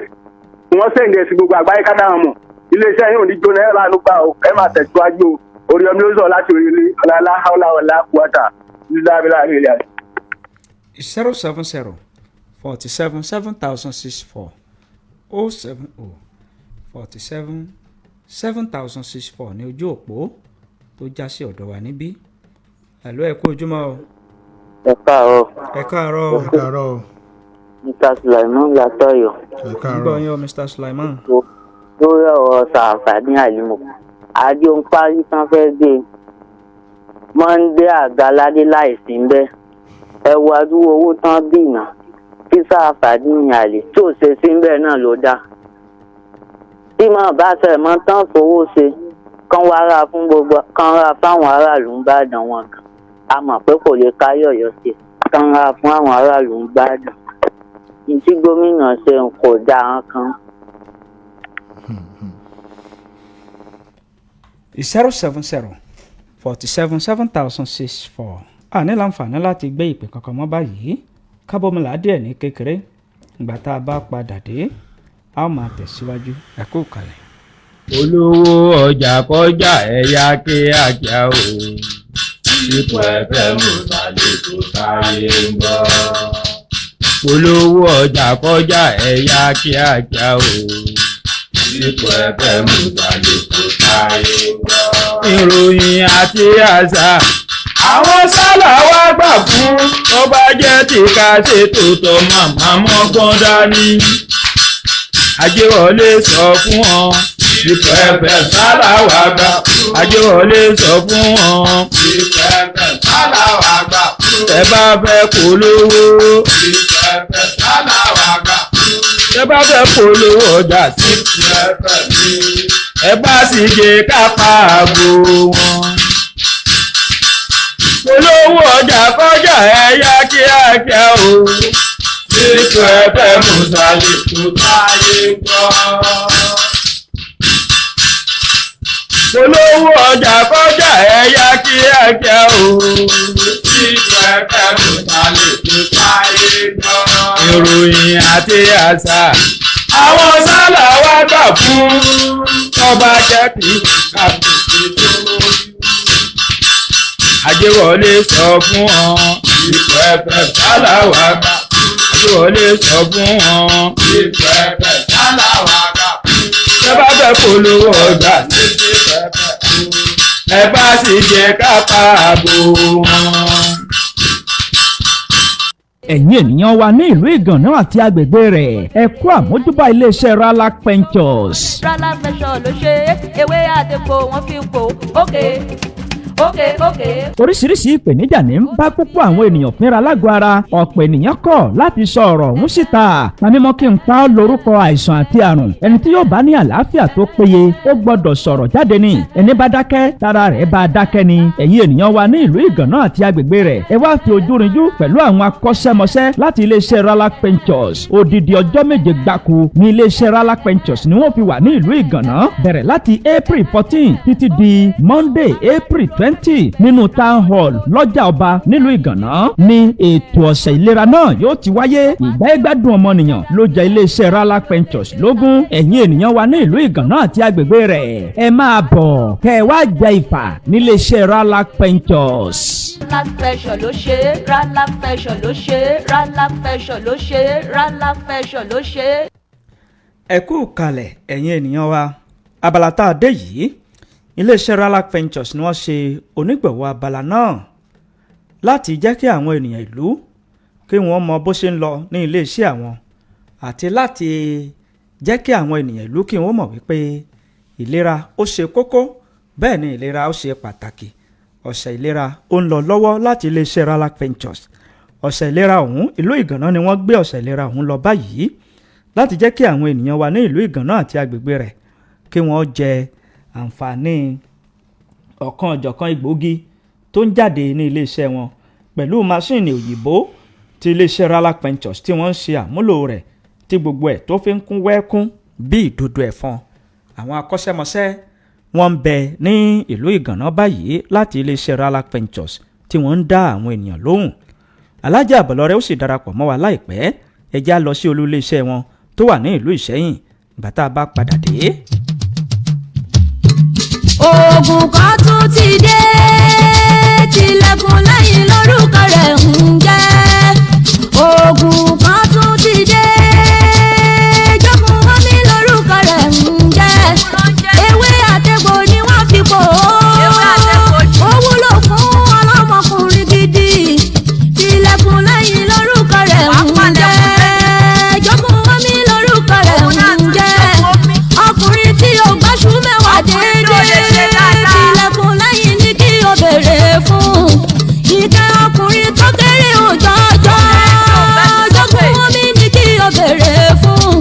wọ́n sẹ́ǹdẹ̀ sí gbogbo àgbáyé ká dáhùn mọ̀ iléeṣẹ́ yìí ò ní jóná ẹ̀ lánàá gbà ó ẹ máa tẹ̀síwájú o orí ọmọ ló sọ láti orílẹ ọlọlá ọlọlá kúọta níláàbílà nílẹ. 070 47 7064 070 47 7064 ní ojú òpó tó já sí ọ̀dọ̀ wa níbí ẹ̀lú ẹ̀ kú ojúmọ́ o. ẹ káàárọ̀. ẹ káàárọ̀ o. ẹ káàárọ̀ o. Mr. Sulaiman látọ̀yọ́. ẹ gbọ́ káàárọ̀. yín o Mr. Sulaiman. lórí ọ̀rọ̀ Sharafadeen Ali àjọ ń parí tán fẹ́ gbé Monday àgàládé láìsí ń bẹ́ ẹ wo adúrú owó tán bìnà tí Sharafadeen Ali tí ò ṣe sí ń bẹ́ náà ló dá tí màá bá ṣe mọ́ tán fowó ṣe kán wá rà fún gbogbo kán rà fáwọn aráàlú ń bàdàn wọn kan a mọ̀ pé kò lè kárí Ọ̀yọ́ ṣe kán rà fún àwọn aráàlú ń bàdàn ní tí gómìnà ṣe kò dáa kan. 070 47 7064 a ní láǹfààní láti gbé ìpè kankan mọ́ báyìí kábọ́mọlá díẹ̀ ní kékeré ìgbà tá a bá padà dé a ó máa tẹ̀síwájú ẹ kú kalẹ̀. olówó ọjà kọjá ẹ̀yà kíákíá o ipò ẹ̀fẹ̀ mú sálẹ̀kọ̀ káyé ń bọ̀. olówó ọjà kọjá ẹ̀yà kíákíá o ipò ẹ̀fẹ̀ mú sálẹ̀kọ̀ káyé ń bọ̀. ìròyìn àti àṣà àwọn sálà wá gbà fún tó bá jẹ́ tí ká ṣètò tó màmá mọ́gbọ́n dání. Ajéwọlé sọ fún ọ ìpẹ́pẹ́ sáláwà gbà Àjẹwọlé sọ fún wọn. ìpẹ́pẹ́ sáláwà gbà Tẹ́ bá fẹ́ polówó. ìpẹ́pẹ́ sáláwà gbà Tẹ́ bá fẹ́ polówó ọjà sí. ìpẹ́pẹ́ ní. Ẹ bá sì jẹ́ kápá àgbo wọn. Polówó ọjà kọjá ẹ̀yà kíákíá o. ìpẹ́pẹ́ mùsàlì tó táyé gbọ́. Polówó ọjà kọjá ẹ̀yà kíákíá o. ìpẹ́pẹ́ mùsàlì tó táyé gbọ́. Ìròyìn àti àṣà àwọn sálà wá gbà fún ọba jẹ́pì kábíyèsí tó. Àjẹwọlé sọ fún wọn. ìpẹ́pẹ́ sáláwà gbà Àjẹwọlé sọ fún wọn. ìpẹ́pẹ́ sáláwà gbà. Tẹ́ bá fẹ́ polówó ọjà sí. Ẹ bá sì jẹ́ kápá àbò wọn. ẹ̀yin ènìyàn wa ní ìlú Ìgànnà àti agbègbè rẹ̀ ẹ kú àmójúbà iléeṣẹ́ Ralac Ventures. Ralac Ventures ló ṣe ewé àdèpò wọn fi ń pò ókè. Oríṣiríṣi ìpèníjà ní ń bá púpọ̀ àwọn ènìyàn fínra lágọ̀ọ́ ara ọ̀pọ̀ ènìyàn kọ̀ láti sọ ọ̀rọ̀ ọ̀hún síta. Tàmímọ́ kí n pa ọ́ lórúkọ àìsàn àti àrùn ẹni tí yóò bá ní àlàáfíà tó péye ó gbọ́dọ̀ sọ̀rọ̀ jáde ni ẹni bá dákẹ́ tára rẹ̀ bá dákẹ́ ni. ẹ̀yin ènìyàn wa ní ìlú Ìgànnà àti agbègbè rẹ̀ ẹ wá fi ojú rinjú pẹ̀lú àwọn akọ́ṣẹ́mọṣẹ́ láti iléeṣẹ́ Ralac Ventures. Odidi ọjọ́ méje gbáko ní iléeṣẹ́ Ralac Ventures ni wọ́n fi wà ní ìlú Ìgànnà bẹ̀rẹ̀ láti April 14 títí di Monday April 20 nínú town hall lọ́jà ọba nílùú Ìgànnà ní ètò ọ̀sẹ̀ ìlera náà yóò ti wáyé. ìgbáyégbádùn ọmọnìyàn ló jẹ iléeṣẹ́ Ralac Ventures lógún. ẹ̀yin ènìyàn wa ní ìlú Ìgànnà àti agbègbè rẹ̀ ẹ máa bọ̀ kẹ́ ẹ wá jẹ ìfà níléeṣẹ́ Ralac Ventures. Ralac Ventures ló ṣe Ralac Ventures ló ṣe Ralac Ventures ló ṣe Ralac Ventures ló ṣe. ẹ kú kalẹ̀ ẹ̀yin ènìyàn wa abala tá a dé yìí iléeṣẹ́ Ralac Ventures ni wọ́n ṣe onígbọ̀wọ́ abala náà láti jẹ́ kí àwọn ènìyàn ìlú kí wọ́n mọ bó ṣe ń lọ ní iléeṣẹ́ àwọn àti láti jẹ́ kí àwọn ènìyàn ìlú kí wọ́n mọ̀ wípé ìlera ó ṣe kókó bẹ́ẹ̀ ni ìlera ó ṣe pàtàkì. ọ̀sẹ̀ ìlera ó ń lọ lọ́wọ́ láti iléeṣẹ́ Ralac Ventures. ọ̀sẹ̀ ìlera ọ̀hún ìlú Ìgànnà ni wọ́n gbé ọ̀sẹ̀ ìlera ọ̀hún lọ báyìí láti jẹ́ kí àwọn ènìyàn wa ní ìlú Ìgànnà àti agbègbè rẹ̀ kí wọ́n jẹ àǹfààní ọ̀kan ọ̀jọ̀kan egbòogi tó ń jáde ní iléeṣẹ́ wọn pẹ̀lú máṣíìnì òyìnbó ti iléeṣẹ́ Ralac Ventures tí wọ́n ń ṣe àmúlò rẹ̀ tí gbogbo ẹ̀ tó fi ń kún wẹ́kún bí ìdodo ẹ̀fọn. àwọn akọ́ṣẹ́mọṣẹ́ wọ́n ń bẹ ní ìlú Ìgànnà báyìí láti iléeṣẹ́ Ralac Ventures tí wọ́n ń dá àwọn ènìyàn lóhùn. Alhaji Àbọ̀lọ́rẹ́ ó sì darapọ̀ mọ́ wa láìpẹ́ ẹ já lọ sí olú iléeṣẹ́ wọn tó wà ní ìlú Ìṣẹ́yìn ìgbà tá a bá padà dé. Ògùn kan tún ti dé tilẹ̀kùn lẹ́yìn lórúkọ rẹ̀ ń jẹ́. Ògùn kan tún ti dé jókòó wọ́n mi lórúkọ rẹ̀ ń jẹ́. Ewé àtegbò ni wọ́n fi pò ó wúlò fún ọlọ́mọkùnrin gidi. Tilẹ̀kùn lẹ́yìn lórúkọ rẹ̀ ń jẹ́. Jókòó wọ́n mi lórúkọ rẹ̀ ń jẹ́. Ọkùnrin tí ó gbáṣú mẹ́wàá déédéé. Tilẹ̀kùn lẹ́yìn ní kí o béèrè fún. Ìkẹ́ ọkùnrin tó kéré òjọ́jọ́. Jókòó wọ́n mi ní kí o béèrè fún.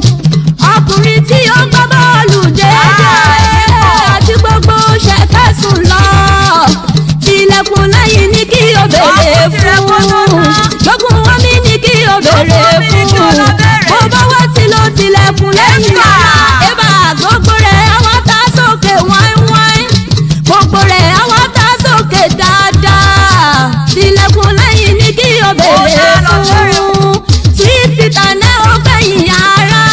Ọkùnrin tí ó gbá bọ́ọ̀lù déédéé. Àti gbogbo ṣẹ̀kẹ́sùn lọ. Tilẹ̀kùn lẹ́yìn ní kí o béèrè fún. Jókòó wọ́n mi ní kí o béèrè fún. Bó bá wá tí ló tilẹ̀kùn lẹ́yìn. Ebà gbogbo rẹ̀ àwọn tá sókè wáíwáí. Gbogbo rẹ̀ àwọn tá sókè dáadáa. Tilẹ̀kùn lẹ́yìn ní kí o béèrè fún. Tí Peter náà ó gbẹ̀yìn ara.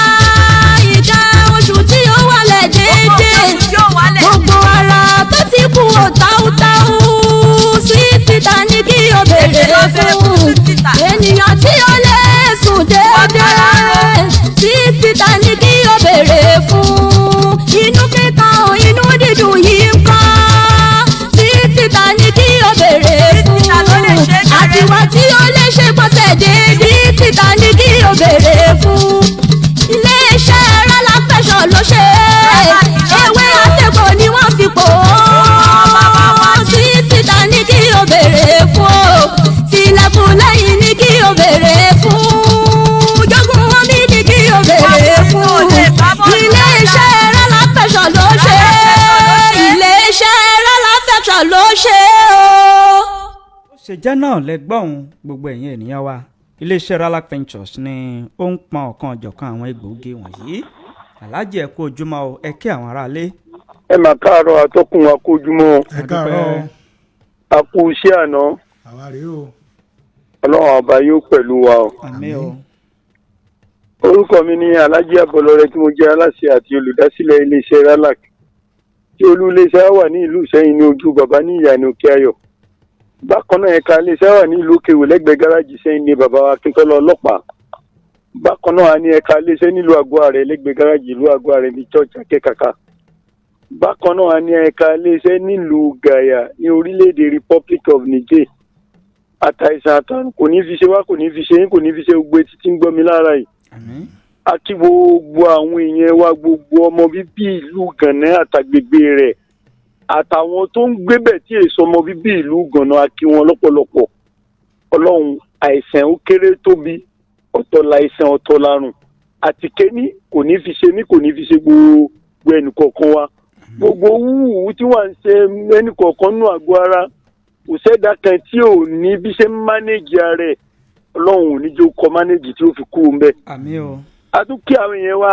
Ìka oṣù tí ó wálẹ̀ déédéé. Gbogbo ara tó ti kú ò táútáú. Sí Peter ní kí o béèrè fún. jẹ́ náà lẹ́gbọ́n gbogbo ẹ̀yin ènìyàn wa iléeṣẹ́ Ralac Ventures ni ó ń pọn ọ̀kan ọ̀jọ̀kan àwọn egbòogi wọ̀nyí. Aláàjì ẹ kú ojúmọ́ o, ẹ kí àwọn aráalé. Ẹ mà káàárọ̀ atọ́kùn wa kú ojúmọ́. ẹ káàárọ̀. A kú iṣẹ́ àná. àwa rèé o. Ọlọ́run ọba yóò pẹ̀lú wa o. Àmín o. Orúkọ mi ni Alhaji Abolore tí mo jẹ́ aláṣẹ àti olùdásílẹ̀ iléeṣẹ́ Ralac. Tí olú iléeṣẹ́ wà ní ìlú Ìṣẹ́yìn ní ojú bàbá ní ìyànà Òkè Ayọ̀. Bákan náà ẹ̀ka iléeṣẹ́ wà ní ìlú Òkèwò lẹ́gbẹ̀ẹ́ gáràjì Ìṣẹ́yìn ní bàbá wa Akíntọ́lá ọlọ́pàá. Bákan náà a ní ẹ̀ka iléeṣẹ́ nílùú Àgọ́ Àrẹ lẹ́gbẹ̀ẹ́ gáràjì ìlú Àgọ́ Àrẹ ní church Akẹ́kàkà. Bákan náà a ní ẹ̀ka iléeṣẹ́ nílùú Gàyà ní orílẹ̀-èdè Republic of Niger. Àtàìsàn àtàrùn kò ní fi ṣe wá, kò ní fi ṣe yín, kò ní fi ṣe gbogbo etí tí ń gbọ́ mi lára yìí. A kí gbogbo àwọn èèyàn wa, gbogbo ọmọ bíbí ìlú Gànà àtàgbègbè rẹ̀ àtàwọn tó ń gbébẹ̀ tí èso ọmọ bíbí ìlú Gànà, a kí wọn lọ́pọ̀lọpọ̀. Ọlọ́run, àìsàn ó kéré tóbi, ọ̀tọ̀ láìsàn ọ̀tọ̀ lárùn. Àti kéní kò ní fi ṣe mí, kò ní fi ṣe gbogbo ẹnìkọ̀ọ̀kan wa. Gbogbo wúwú tí wọ́n ń ṣe ẹnìkọ̀ọ̀kan nú àgọ́ ara, kò sẹ́dá kan tí ò ní bí ṣe ń mánéjì ara ẹ̀. Ọlọ́run ò ní jẹ́ kó mánéjì tí ó fi kú ń bẹ̀. Àmín o. A tún kí àwọn èèyàn wa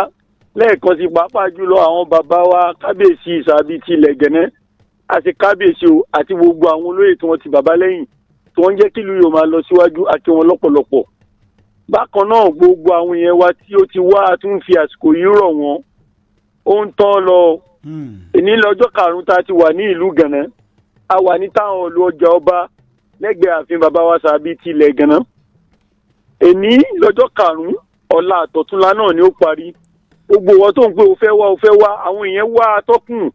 lẹ́ẹ̀kan sí pàápàá jùlọ àwọn bàbá wa kábíyèsí ìsàbí ti ilẹ̀ Gẹ̀nẹ́ àti kábíyèsí o àti gbogbo àwọn olóyè tí wọ́n ti bàbá lẹ́yìn tí wọ́n jẹ́ kí ìlú yóò máa lọ síwájú àti wọn lọ́pọ̀lọpọ̀. Bákan náà gbogbo àwọn èèyàn wa tí ó ti wá a tún fi àsìkò yìí rọ̀ wọ́n. Ó ń tán lọ. Èní lọ́jọ́ karùn-ún tá a ti wà ní ìlú Gẹ̀nẹ́. A wà ní táwọn olú ọjà ọba lẹ́gbẹ̀ẹ́ ààfin bàbá wa sàbí ti ilẹ̀ Gẹ̀nẹ́. Èní lọ́jọ́ karùn-ún ọ̀la àtọ̀túnla náà ni ó parí. Gbogbo wọn tó ń pé o fẹ́ wá àwọn èèyàn wá atọ́kùn.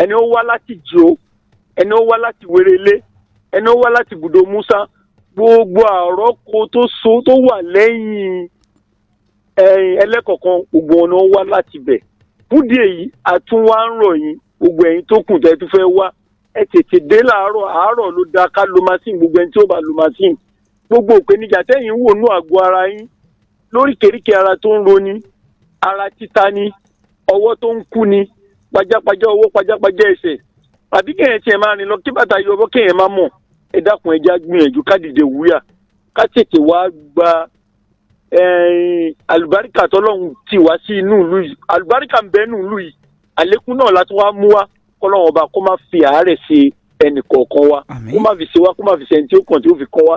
Ẹni ó wá láti Jò, ẹni ó wá láti Wérelé, ẹni ó wá láti Bùdó Musa. Gbogbo àrọ́kọ tó so tó wà lẹ́yìn ẹlẹ́kọ̀ọ̀kan gbogbo ọ̀nà wá láti bẹ̀. Fúdì èyí àtúnwá ń rọ̀ yín gbogbo ẹ̀yin tó kù tẹ́ tó fẹ́ wá. Ẹ tètè dé àárọ̀ ló dáa ká lo machine gbogbo ẹni tí ó bá lo machine. Gbogbo ìpèníjà tẹ́yìn wò nú àgọ́ ara yín lóríkèéríkèé ara tó ń roni, ara títa ni, ọwọ́ tó ń kú ni, pajápajá ọwọ́ pajápajá ẹsẹ̀. Àbí kéèyàn tiẹ̀ máa rìn lọ kí bàtà yọ ọwọ́ kéèyàn máa mọ̀. Ẹ dákun ẹja gbìyànjú ká dìde wúyà ká tètè wá gba àlùbáríkà tọ́lọ́run tì wá sí inú ìlú yìí. Àlùbáríkà ń bẹ nínú ìlú yìí. Àlékún náà láti wá mú wá kọ́lọ́run ọba kó má fi àárẹ̀ ṣe ẹnì kọ̀ọ̀kan wa. Kó má fi ṣe wá, kó má fi ṣe ẹni tí ó kàn tí ó fi kọ́ wa.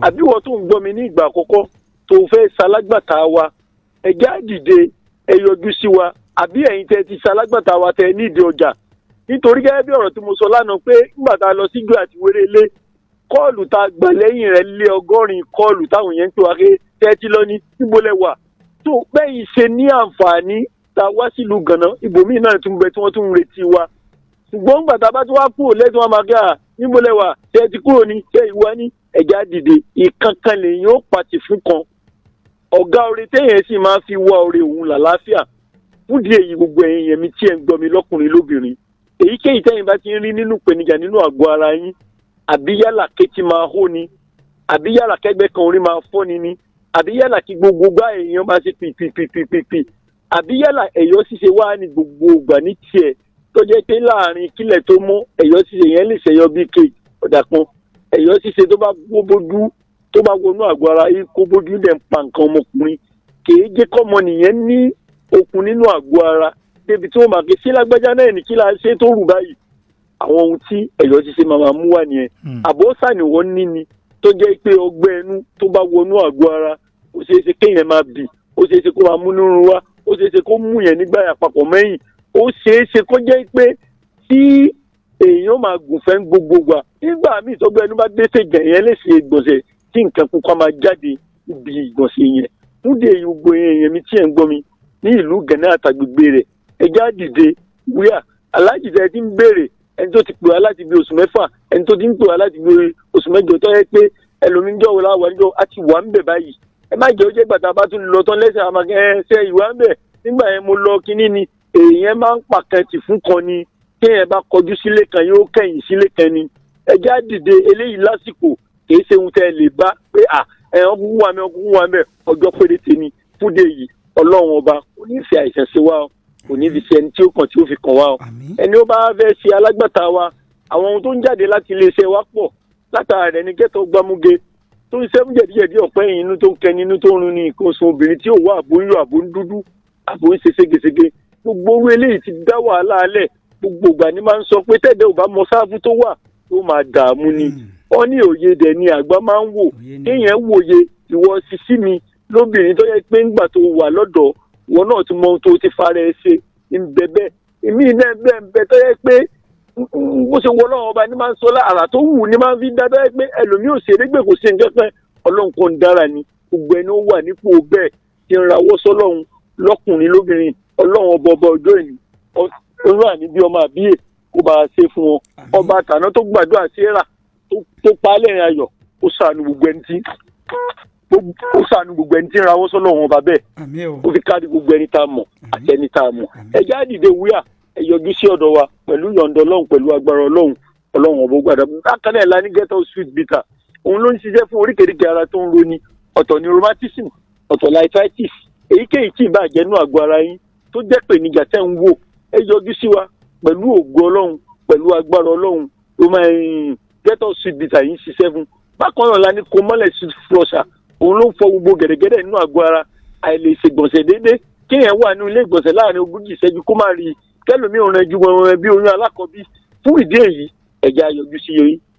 Àbí wọ́n tó ń gbọ́ mi ní ìgbà àkọ́kọ́ tó fẹ́ ṣalágbàtà wa, ẹ já dìde, ẹ yọjú sí wa. Àbí ẹ̀yin tẹ́ ti ṣalágbàtà wa tẹ́ nídìí ọjà. Nítorí gẹ́gẹ́ bí ọ̀rọ̀ tí mo sọ lánàá pé nígbà tá a lọ sí Jò àti Wérelé, kọ́ọ̀lù tá a gbà lẹ́yìn rẹ̀ lé 100 kọ́ọ̀lù táwọn yẹn ń pè wá pé tẹ́tí lọ ní níbo lẹ wà. Tó bẹ́yìn ṣe ní àǹfààní tá a wá sílùú Gànà, ibòmíì náà tún bẹ tí wọ́n tún ń retí wa. Ṣùgbọ́n nígbà tá a bá tún wá kúrò lẹ́tí wọn máa gbà níbo lẹ wà tẹ́tí kúrò ní tẹ́ ìwá ní ẹ̀já dìde. Ìkankan lèyìn ó pàtì fún kan. Ọ̀gá orí téèyàn sì máa fi wá orí òun làlàáfíà. Fúdì èyí gbogbo ẹ̀yin yẹn mi tí ẹ̀ ń gbọ́ mi lọ́kùnrin lóbìnrin. Èyíkéyìí tẹ́yìn bá ti ń rí nínú ìpèníjà nínú àgọ́ ara yín, àbí yálà kétí máa hó ni, àbí yálà kẹ́gbẹ́ kan orí máa fọ́ ni, àbí yálà kí gbogbo gbá èèyàn máa ṣe pìpìpìpìpì, àbí yálà ẹ̀yọ́ ṣíṣe wá ní gbogbo ìgbà ní tiẹ̀ tó jẹ́ pé láàrin kílẹ̀ tó mọ́ ẹ̀yọ́ ṣíṣe yẹn lè ṣẹyọ bí kéèkì ọ̀dà kan. Ẹ̀yọ́ ṣíṣe tó bá gbóbójú tó bá wọnú àgọ́ ara yín kó bójú dẹ̀ ń pa nǹkan ọmọkùnrin. Kèé jẹ́ kọ́mọ nìyẹn ní okun nínú àgọ́ ara débi tí wọ́n máa ké sí lágbájá náà ní kí la ṣe tó rù báyìí. Àwọn ohun tí ẹ̀yọ́ ṣíṣe máa mú wá nìyẹn. Àbọ̀sà ni wọ́n ní ni tó jẹ́ pé ọgbẹ́ ẹnu tó bá wọnú àgọ́ ara ó ṣeé ṣe kéèyàn máa bì, ó ṣeé ṣe kó máa mú nírun wá, ó ṣeé ṣe kó mú yẹn nígbà àpapọ̀ mẹ́yìn, ó ṣeé ṣe kó jẹ́ pé tí èèyàn máa gùnfẹ́ gbogbo gbà nígbà míì tọ́gbẹ́ ẹnu bá dé ṣèjẹ̀ yẹn lè ṣe ìgbọ̀nsẹ̀ tí nǹkan pupa máa jáde níbi ìgbọ̀nsẹ̀ yẹn. Fúdì èyí gbogbo èèyàn mi tí ẹ̀ ń gbọ́ mi ní ìlú Gànà àtàgbègbè rẹ̀ ẹja dìde wíyà. Aláàjì tẹ́ ti ń béèrè ẹni tó ti pè wá láti bí oṣù 6, ẹni tó ti ń pè wá láti bí oṣù 8 tó yẹ pé ẹlòmíín jọ̀wọ́ láwà níjọ́ á ti wà ń bẹ̀ báyìí. Ẹ má jẹ́ ó jẹ́ gbàtà bá tún lọ tán lẹ́sẹ̀ àmọ́ ṣe ìwà ń bẹ̀ nígbà yẹn mo lọ kínní ni èèyàn máa ń pàkẹ́tì fún kan ni téèyàn bá kọjú sílé kan yóò kẹ̀yìn sílé kan ni. Ẹja dìde eléyìí lásìkò kì í ṣe ohun tẹ́ ẹ lè bá pé ọkùnrin wà mí ọkùnrin wà mí ọjọ́ péréte ni. Fúdì èyí Ọlọ́run ọba kò ní fi àìsàn sí wa o, kò ní fi ṣe ẹni tí ó kàn tí ó fi kàn wá o. Ẹni ó bá fẹ́ ṣe alágbàtà wa àwọn ohun tó ń jáde láti iléeṣẹ́ wa pọ̀ látara rẹ̀ ní gẹ́tọ̀ gbámúge tó ń sẹ́fún jẹ̀díjẹ̀dí ọ̀pẹ́ yìí inú tó ń kẹni inú tó ń run ní nǹkan oṣù obìnrin tí ò wá àbò ń yọ àbò ń dúdú àbò ń ṣe ségesège gbogbo owó eléyìí ti dá wàhálà alẹ̀ gbogbo ìgbà ni máa ń sọ pé tẹ́ẹ̀dẹ́ ò bá mọ sáfù tó wà tó máa dààmú ni wọ́n ní òye dẹ̀ ni àgbà máa ń wò kéèyàn wòye ìwọ sisi mi lóbìnrin tó yẹ pé ńgbà tó wà lọ́dọ̀ wọn náà ti mọ ohun tó ti fara ẹ ṣe ń bẹ́ẹ̀ èmi náà bẹ́ẹ̀ tó yẹ pé bó ṣe wọ ọlọ́run ọba ní máa ń sọ àrà tó wù ní máa ń fi dáadáa pé ẹlòmíì ò ṣeré gbè kò ṣe nǹkan kan ọlọ́run kan ń dára ni gbogbo ẹni ó wà nípò bẹ́ẹ̀ ti ń rawọ́ sọ́lọ́run lọ́kùnrin lóbìnrin ọlọ́run ọba ọjọ́ ìlú ọlọ́run àní bí ọmọ àbíyè kó bá a ṣe fún wọn ọba àtàná tó gbàdúrà sí ẹ̀rà tó pa á lẹ́rìn ayọ̀ ó ṣàánú gbogbo ẹni tí ń rawọ́ sọ́lọ́run ọba bẹ́ẹ̀ ó fi káàdì gbogbo ẹni tá a mọ̀ àti ẹni tá a mọ̀ ẹ̀já dìde wúyà ẹ yọjú sí ọ̀dọ̀ wa pẹ̀lú yọ̀ǹda ọlọ́run pẹ̀lú agbára ọlọ́run ọ̀bọ gbàdá bákan náà la ní ghetto sweet bitter òun ló ń ṣiṣẹ́ fún oríkèéríkèé ara tó ń roni ọ̀tọ̀ ní rheumatism ọ̀tọ̀ ní arthritis èyíkéyìí tí ìbá jẹ́nu àgọ́ ara yín tó jẹ́ pé níjà tẹ́ ń wò ẹ yọjú sí wa pẹ̀lú ògo ọlọ́run pẹ̀lú agbára ọlọ́run ló máa ń ghetto sweet bitter yìí ṣiṣẹ́ fún bákan náà la ní comole sweet flusher òun ló ń fọ gbogbo gẹ̀dẹ̀gẹ̀dẹ̀ nínú àgọ́ ara àìlèṣègbọ̀nsẹ̀ déédéé kéèyàn wà ní ilé ìgbọ̀nsẹ̀ láàrin ogójì ìṣẹ́jú kó má rí kẹlòmí òun ẹjú wọn bí oyún alákọ̀ọ́bí fún ìdí èyí ẹ̀já yọjú sí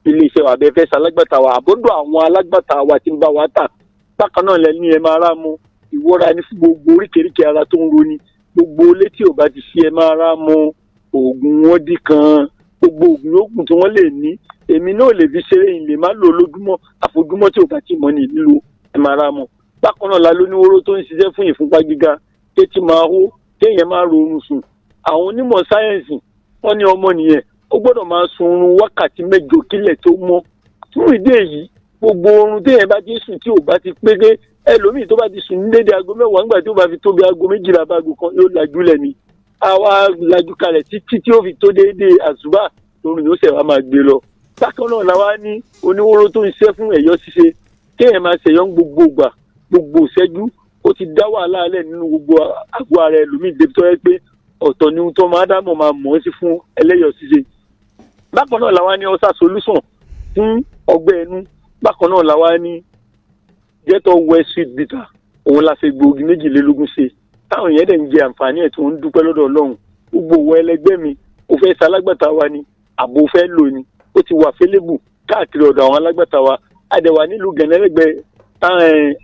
ilé-iṣẹ́ wa abẹ́fẹ́ salágbàtà wa àbọ̀dọ̀ àwọn alágbàtà wa tí ń bá wa tà bákan náà lẹ́ni ẹ̀ máa rá mu ìwọ́ra ní fún gbogbo oríkèéríkèé ara tó ń roni gbogbo létí ò bá ti sí ẹ̀ máa rá mu oògùn wọn dì kan gbogbo oògùn yòókù tí wọ́n lè ní èmi náà lè fi ṣeré yìí lè má lò lójúmọ́ àfojúmọ́ tí ò bá ti mọ́ ní lílo ẹ̀ máa rá mu bákan náà la lóníwóró tó ń ṣiṣẹ́ fún ìfúnpá gíga kéètì máa hó kéèyàn máa rorun sùn àwọn onímọ̀ sáyẹ́ǹsì wọ́n ní ọmọ nìyẹn ó gbọ́dọ̀ máa sun oorun wákàtí 8 kílẹ̀ tó mọ́ fún ìdí èyí gbogbo oorun téèyàn bá ti sùn tí ò bá ti pégé ẹlòmíì tó bá ti sùn ní dédé aago 10 nígbà tí ó bá fi tóbi aago 12 báago kan yóò lajú lẹ̀ ni àwa lajú kalẹ̀ títí tí ó fi tó dédé àsùbà oorun yóò ṣẹ̀ wá máa gbé lọ bákan náà làwa ní oníwóró tó ń ṣiṣẹ́ fún ẹ̀yọ́ ṣíṣe kéèyàn máa ṣẹ̀yọ́ gbogbo ìgbà gbogbo ìṣẹ́jú ó ti dá wàhálà alẹ́ nínú gbogbo àgọ́ ara ẹlòmíì débi tó yẹ pé ọ̀tọ̀ ni tó máa dámọ̀ máa mọ̀ ọ́ sí fún ẹlẹ́yọ̀ ṣíṣe bákan náà làwa ní ọ̀sà solution fún ọgbẹ́ ẹnu bákan náà làwa ní ghetto west sweet bitter òun la fi gbòógì 22 ṣe táwọn èèyàn dẹ̀ ń jẹ àǹfààní ẹ̀ tó ń dúpẹ́ lọ́dọ̀ ọlọ́run gbogbo òwò ẹlẹgbẹ́ mi ó fẹ́ ṣalágbàtà wa ni àbò fẹ́ lò ní ó ti wà fẹ́lẹ́bù káàkiri ọ̀dọ̀ àwọn alágbàtà wa àdẹ̀wà nílùú gẹ̀nẹ́lẹ́gbẹ̀ẹ́ táwọn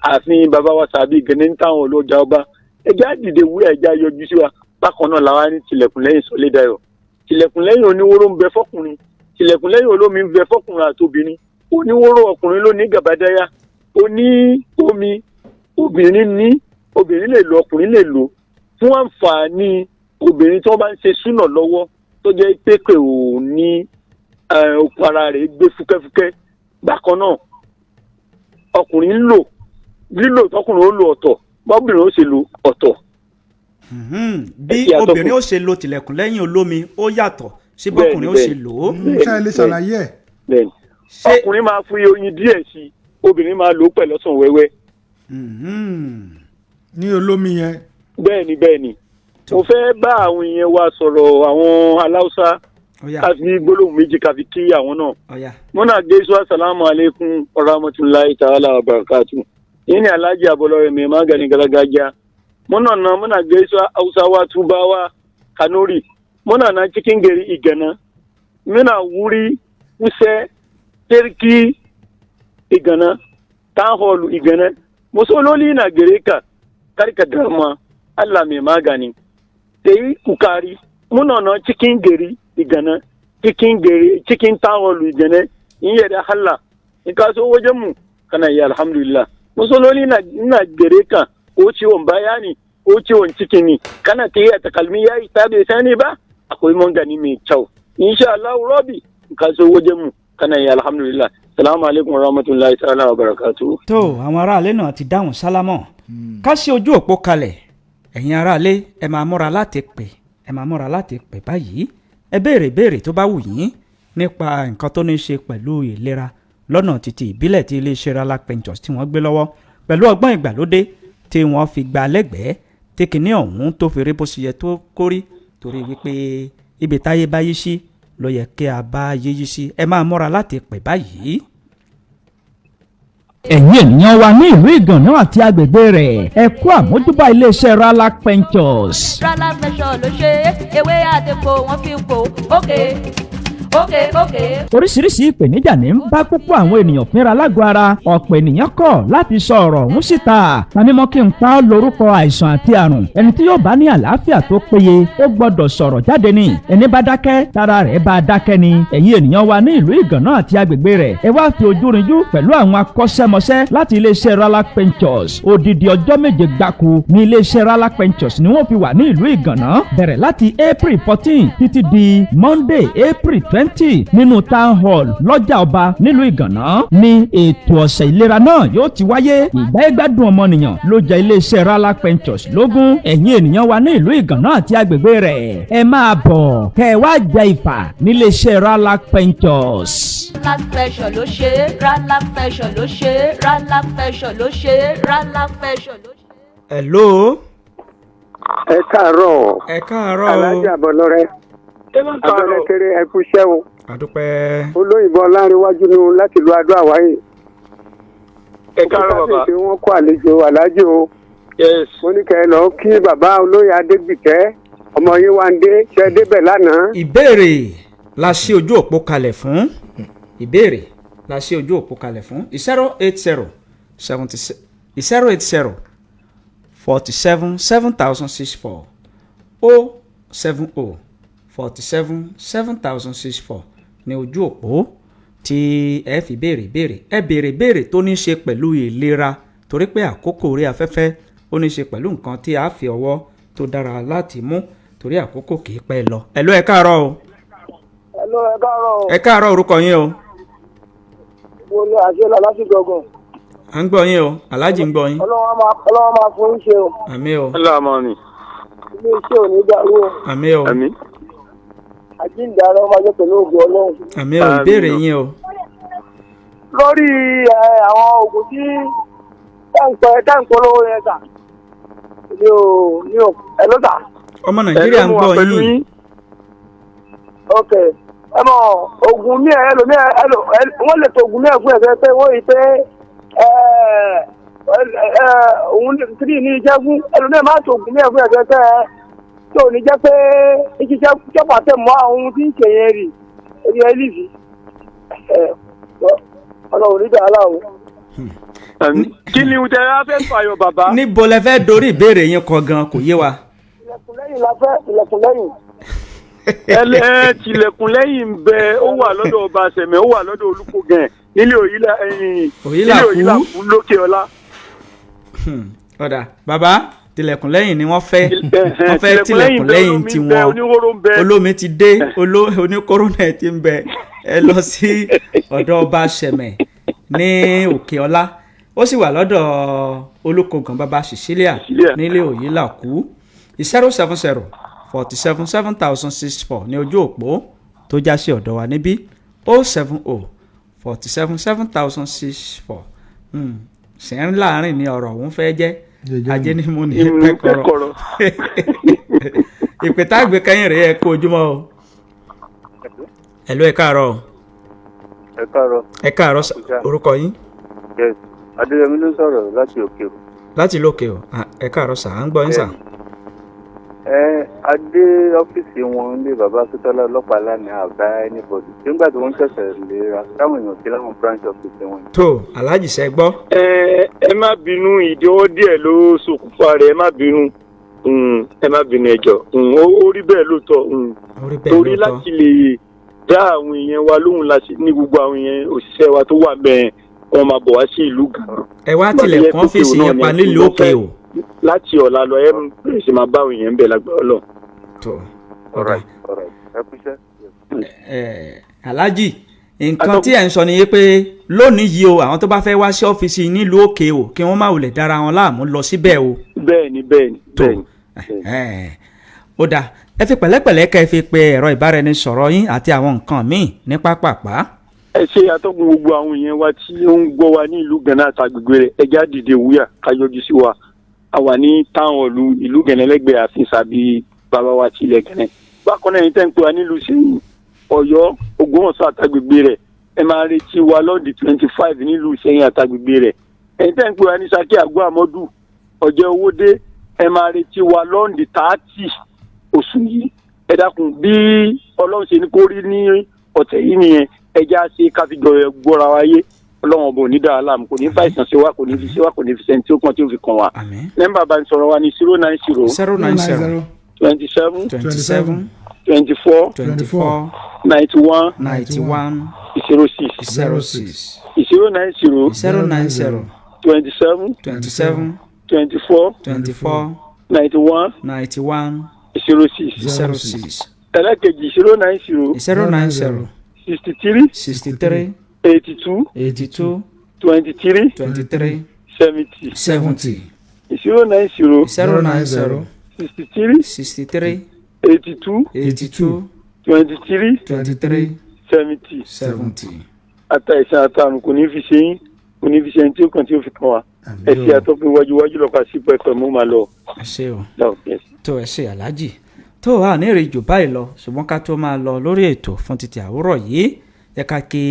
ààfin bàbá wa sàbí gẹ̀nẹ́ ń táwọn ọlọ́jà ọba ẹjẹ́ àdìdè wúyà ẹjẹ́ àyọjú sí wa bákan náà làwa ní tilẹ̀kùn lẹ́yìn Sọlédayọ̀ tilẹ̀kùn lẹ́yìn oníwóró ń bẹ fọ́kùnrin tilẹ̀kùn lẹ́yìn olómi ń bẹ fọ́kùnrin àtobìnrin oníwóró ọkùnrin ló ní gàbádáyà oní omi obìnrin lè lò ọkùnrin lè lò fún àǹfààní obìnrin tí wọ́n bá ń ṣe súnà lọ́wọ́ tó jẹ́ pé kò ní okùn ara rẹ̀ gbé fúkẹ́fúkẹ́ bákan náà ọkùnrin ń lò lílò tọkùnrin ó lò ọ̀tọ̀ bọ́bìnrin ó ṣe lò ọ̀tọ̀. bí obìnrin ó ṣe lo tilẹ̀kùn lẹ́yìn olómi ó yàtọ̀ sí bọ́kùnrin ó ṣe lò ó. ṣé ẹ lè ṣàlàyé ẹ̀. bẹ́ẹ̀ni ọkùnrin máa fi oyin díẹ̀ sí i obìnrin máa lò ó pẹ̀lú ọsàn wẹ́wẹ́. ní olómi yẹn. bẹ́ẹ̀ni mo fẹ́ bá àwọn èèyàn wa sọ̀rọ̀ àwọn aláùsá káfí gbólóhùn méjì káfí kí àwọn náà. mọ́nà gẹ́sù asàlámù aleykum ọ̀rọ̀mọtúnláì tààlà àbàkàtù yìí ni alhaji abọlọrẹ mai magani gargajiya muna gaisuwa hausawa tubawa kanuri muna na cikin gari igana muna wuri kusa kirki igana town hall igana musololi na gare ka karka dama Allah mai magani sai kukari muna na cikin gari igana cikin town hall igana in yada halla in ka so wajen mu kana yi alhamdulillah musololi na gare ka ko ciwon baya ne ko ciwon ciki ne kana ta yi a takalmi ya yi ta bai sani ba akwai mangani mai kyau insha Allah Robi ka so wajen mu kana yi alhamdulillah salamu alaikum warahmatullahi ta'ala wa barakatuh. tó àwọn aráalé náà ti dáhùn sálámọ̀ ká ṣe ojú òpó kalẹ̀ ẹ̀yin aráalé ẹ máa múra láti pè báyìí ẹ béèrè tó bá wù yín nípa nǹkan tó ní ṣe pẹ̀lú ìlera lọ́nà títí ìbílẹ̀ tí iléeṣẹ́ Ralak Ventures tí wọ́n gbé lọ́wọ́ pẹ̀lú ọgbọ́n ìgbàlódé tí wọ́n fi gba lẹ́gbẹ̀ẹ́ tí kìíní ọ̀hún tó fi rí bó ṣe yẹ tó kórí torí wípé ibi táyé bá yí sí ló yẹ kí a bá yéyí sí ẹ máa múra láti pè báyìí. ẹ̀yin ènìyàn wa ní ìlú ìgànnà àti agbègbè rẹ̀ ẹ kú àmójúbà iléeṣẹ́ Ralac Ventures. Ralac Ventures ló ṣe ewé àdèpọ̀ wọn fi ń pò ókè. Oríṣiríṣi ìpèníjà ní ń bá púpọ̀ àwọn ènìyàn fínra lágọ̀ọ́ ara ọ̀pọ̀ ènìyàn kọ̀ láti sọ ọ̀rọ̀ ọ̀hún síta tàbí mọ́ kí n pa ọ́ lórúkọ àìsàn àti àrùn ẹni tí yóò bá ní àlàáfíà tó péye ó gbọ́dọ̀ sọ̀rọ̀ jáde ní ẹni bá dákẹ́ tára rẹ̀ bá dákẹ́ ni ẹ̀yin ènìyàn wa ní ìlú ìgànnà àti agbègbè rẹ̀ ẹ wá fi ojú rinjú pẹ̀lú àwọn akọ́ṣẹ́mọṣẹ́ láti iléeṣẹ́ Ralac Ventures odidi ọjọ́ 7 gbáko ní iléeṣẹ́ Ralac Ventures ni wọ́n fi wà ní ìlú ìgànnà bẹ̀rẹ̀ láti April 14 títí di Monday April 20 nínú town hall lọ́jà ọba nílùú ìgànnà ní ètò ọ̀sẹ̀ ìlera náà yóò ti wáyé ìgbáyégbádùn ọmọnìyàn ló jẹ iléeṣẹ́ Ralac Ventures lógún ẹ̀yin ènìyàn wa ní ìlú ìgànnà àti agbègbè rẹ̀ ẹ máa bọ̀ kẹ́ ẹ wá jẹ ìfà níléeṣẹ́ Ralac Ventures. Ralac Ventures ló ṣe Ralac Ventures ló ṣe Ralac Ventures ló ṣe Ralac Ventures ló ṣe. hello. ẹ káàárọ̀. ẹ káàárọ̀ o. alájà bọ̀lọ́rẹ́. abẹ́rẹ́ kéré ẹkú iṣẹ́ o. àdúpẹ́. olóyìnbó láríwájú nu láti lu adó àwáyé. ẹ káàárọ̀ bàbá. òkúta wọ́n kó àlejò alájò o. yes. mo ní kẹ́ ẹ lọ kí bàbá olóyè adégbìtẹ́ ọmọ yín wá ń dé ṣe débẹ̀ lánàá. ìbéèrè la ṣí ojú òpó kalẹ̀ fún ìbéèrè la ṣí ojú òpó kalẹ̀ fún 080 47 7064 070 47 7064 ní ojú òpó tí ẹ fi béèrè tó ní ṣe pẹ̀lú ìlera torí pé àkókò orí afẹ́fẹ́ ó ní ṣe pẹ̀lú nǹkan tí a fi ọwọ́ tó dára láti mú torí àkókò kì í pẹ́ lọ. ẹ̀lú ẹ káàárọ̀ o. ẹ̀lú ẹ káàárọ̀ o. ẹ káàárọ̀ orúkọ yín o. mo ní àṣẹlá láti gbọ̀ngàn. à ń gbọ́ yín o aláàjì ń gbọ́ yín. ọlọ́wọ́ máa fún yín ṣe o. àmín o. ọlọ́mọ mi. ilé iṣẹ́ ò ní dàrú o. àmín o. àmín. àjíǹde ara ọmọ ajẹ́ pẹ̀lú ògùn ọlọ́run. àmín o ìbéèrè yín o. lórí àwọn oògùn tí táǹpọ̀ lówó yẹn tà ní o ẹ ló tà. ọmọ nàìjíríà ń gbọ́ yín. ok ẹ mọ oògùn mi ẹ lò mí ẹ lò wọ́n lè tó oògùn mi ẹ fún ẹ pé wọ́n yìí pé òun kiri ní iṣẹ́ fún ẹlòmíràn máa tó oògùn mi ẹ fún ẹ pé tó ní jẹ́ pé iṣẹ́ jẹ́pà tẹ̀ mọ́ àwọn ohun tí ń ṣe yẹn rì èyí ẹ lìsì ọlọ́run nígbà aláwọ̀. kí ni tẹ ẹ fẹ́ fàyọ bàbá. níbo lẹ fẹ́ dorí ìbéèrè yín kọ gan kò yé wa. ilẹ̀kùn lẹ́yìn la fẹ́ ilẹ̀kùn lẹ́yìn. tilẹ̀kùn lẹ́yìn ń bẹ ó wà lọ́dọ̀ ọba sẹ̀mẹ̀ ó wà lọ́dọ̀ olùkọ́gẹ̀ nílé òyìnlá kú lókè ọlá. ọ̀dà bàbá tilẹ̀kùn lẹ́yìn ni wọ́n fẹ́ tilẹ̀kùn lẹ́yìn tiwọn olómi ti dé oníkóró náà ti ń bẹ ẹ lọ sí ọ̀dọ̀ ọba sẹ̀mẹ̀ ní òkè ọlá ó sì wà lọ́dọ̀ olùkọ́gàn bàbá Cecilia nílé òyìnlá kú 070 47 7064 ní ojú òpó tó já sí ọ̀dọ̀ wa níbí 070 47 7064 sẹ́yìn láàrin ní ọ̀rọ̀ òun fẹ́ jẹ́ ajé ní mo ní pẹ́kọ̀rọ̀ ìpè tá a gbé kẹ́yìn rẹ̀ ẹ kú ojúmọ́ o. ẹ̀lú ẹ káàárọ̀. ẹ káàárọ̀. ẹ káàárọ̀ orúkọ yín. yes adéyẹmí ló sọ̀rọ̀ láti òkè o. láti lókè o ẹ káàárọ̀ sà à ń gbọ́ yín sà. adé ọ́fíìsì wọn lé bàbá akíntọ́lá ọlọ́pàá lánàá àbá anybody nígbà tí wọ́n ṣẹ̀ṣẹ̀ lera táwọn èèyàn sí láwọn branch office wọn. tó aláàjì ṣe gbọ́. ẹ má bínú ìdíwọ́ díẹ̀ ló ṣokùnfà rẹ̀ ẹ má bínú ẹ má bínú ẹjọ́ ó rí bẹ́ẹ̀ lóòótọ́ torí láti lè dá àwọn èèyàn wa lóhùn ní gbogbo àwọn èèyàn òṣìṣẹ́ wa tó wà bẹ́ẹ̀ wọ́n máa bọ̀ wá sí ìlú gan-an. ẹ wá tilẹ̀kùn ọ́fíìsì yẹn pa nílùú òkè o. láti ọ̀la lọ ẹ bẹ̀rẹ̀ sí máa bá àwọn èèyàn ń bẹ̀ lágbára lọ. aláàjì nǹkan tí ẹ̀ ń sọ nìyẹn pé lónìí yìí o àwọn tó bá fẹ́ wá sí ọ́fíìsì nílùú òkè o kí wọ́n má wulẹ̀ dára wọn láàmú lọ síbẹ̀ o. bẹ́ẹ̀ni. ó dáa ẹ fi pẹ̀lẹ́pẹ̀lẹ́ kẹ́ ẹ fi pe ẹ̀rọ ìbáraẹnisọ̀rọ̀ yín àti àwọn nǹkan míì ní pápápá. ẹ ṣe àtọ́kùn gbogbo àwọn èèyàn wa tí ó ń gbọ́ wa ní ìlú Gànà àtàgbègbè rẹ̀ ẹja dìde wúyà káyọjú sí wa àwa ní táwọn ọ̀lú ìlú Gànà lẹ́gbẹ̀ẹ́ àfin sàbí bàbá wa ti ilẹ̀ Gànà. bákan náà yìí tẹ́ ń pè wá nílùú Ṣẹ̀yìn Ọ̀yọ́ Ògbómọ̀ṣọ́ àtàgbègbè rẹ̀ ẹ máa retí wa lọ́ọ̀dì 25 nílùú Ìṣẹ̀yìn àtàgbègbè rẹ̀ ẹ̀yin tẹ́ ń pè wá ní Ṣakí Àgọ́ Àmọ́dù ọ̀jẹ̀ owódé ẹ máa retí wa lọ́ọ̀dì 30 oṣù yìí ẹ dákun bí Ọlọ́run ṣe ní kó rí ní ọ̀tẹ̀ yìí nìyẹn ẹ já ṣe káfíjọ gbọ́ra wáyé Ọlọ́run ọba ò ní dára láàmú kò ní fàìsàn ṣe wá kò ní fi ṣe wá kò ní fi sẹ́ni tí ó kàn tí ó fi kàn wá. nọ́mbà bá ń sọ̀rọ̀ wa ní 090 27 24 91 06 090 27 24 91 06 ẹlẹ́kejì 090 63 82 23 70 090 63 82 23 70 àtàìsàn àtàrùn kò ní fi ṣe yín kò ní fi ṣe ẹni tí ó kàn tí ó fi kàn wá ẹ ṣe àtọ́pẹ́ iwájú lọ́pàá sí pẹ̀pẹ̀ mú máa lọ. ẹ ṣe o tó ẹ ṣe aláàjì tó wà ní èrè jù báyìí lọ ṣùgbọ́n ká tó máa lọ lórí ètò fún títí àwòrọ̀ yìí ẹ ká kí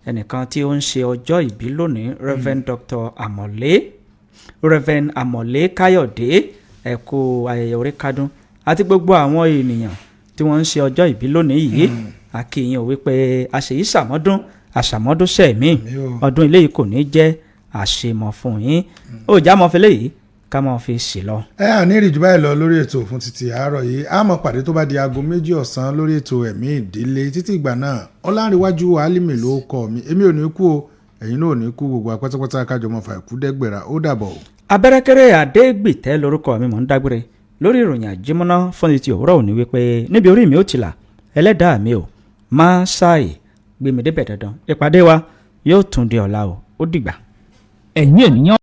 ẹnìkan tí ó ń ṣe ọjọ́ ìbí lónìí Reverend Dr. Amọ̀lé Káyọ̀dé ẹ kú ayẹyẹ orí kádún àti gbogbo àwọn ènìyàn tí wọ́n ń ṣe ọjọ́ ìbí lónìí yìí àkìyàn wípé àṣeyí àṣàmọ́dún sẹ́ẹ̀mí ọdún ilé yìí kò ní jẹ́ àṣemọ̀ fún yín ó já mọ́ fẹ́lẹ́ yìí ká mọ́ fi ṣe lọ. ẹ à ní ìrìjù báyìí lọ lórí ètò fún títí àárọ̀ yìí a máa pàdé tó bá di aago 2 ọ̀sán lórí ètò ẹ̀mí ìdílé títí ìgbà náà Ọlánrewájú Álímì ló kọ mi èmi ò ní kú o ẹ̀yin náà ò ní kú gbogbo apátápátá kájọ mọ́ fà ikú dẹ́gbẹ̀rà ó dàbọ̀. Abẹ́rẹ́kẹ́rẹ́ Adégbìtẹ́ lórúkọ mi mọ̀ ń dágbére lórí ìròyìn àjímọ́ná fún ti òwúrọ̀ òní wípé níbi orí mi ó ti là ẹlẹ́dàá mi ò máa ṣáàyè gbé mi débẹ̀ dandan ìpàdé wa yóò tún di ọ̀la o ó dìgbà. ẹ̀yin ènìyàn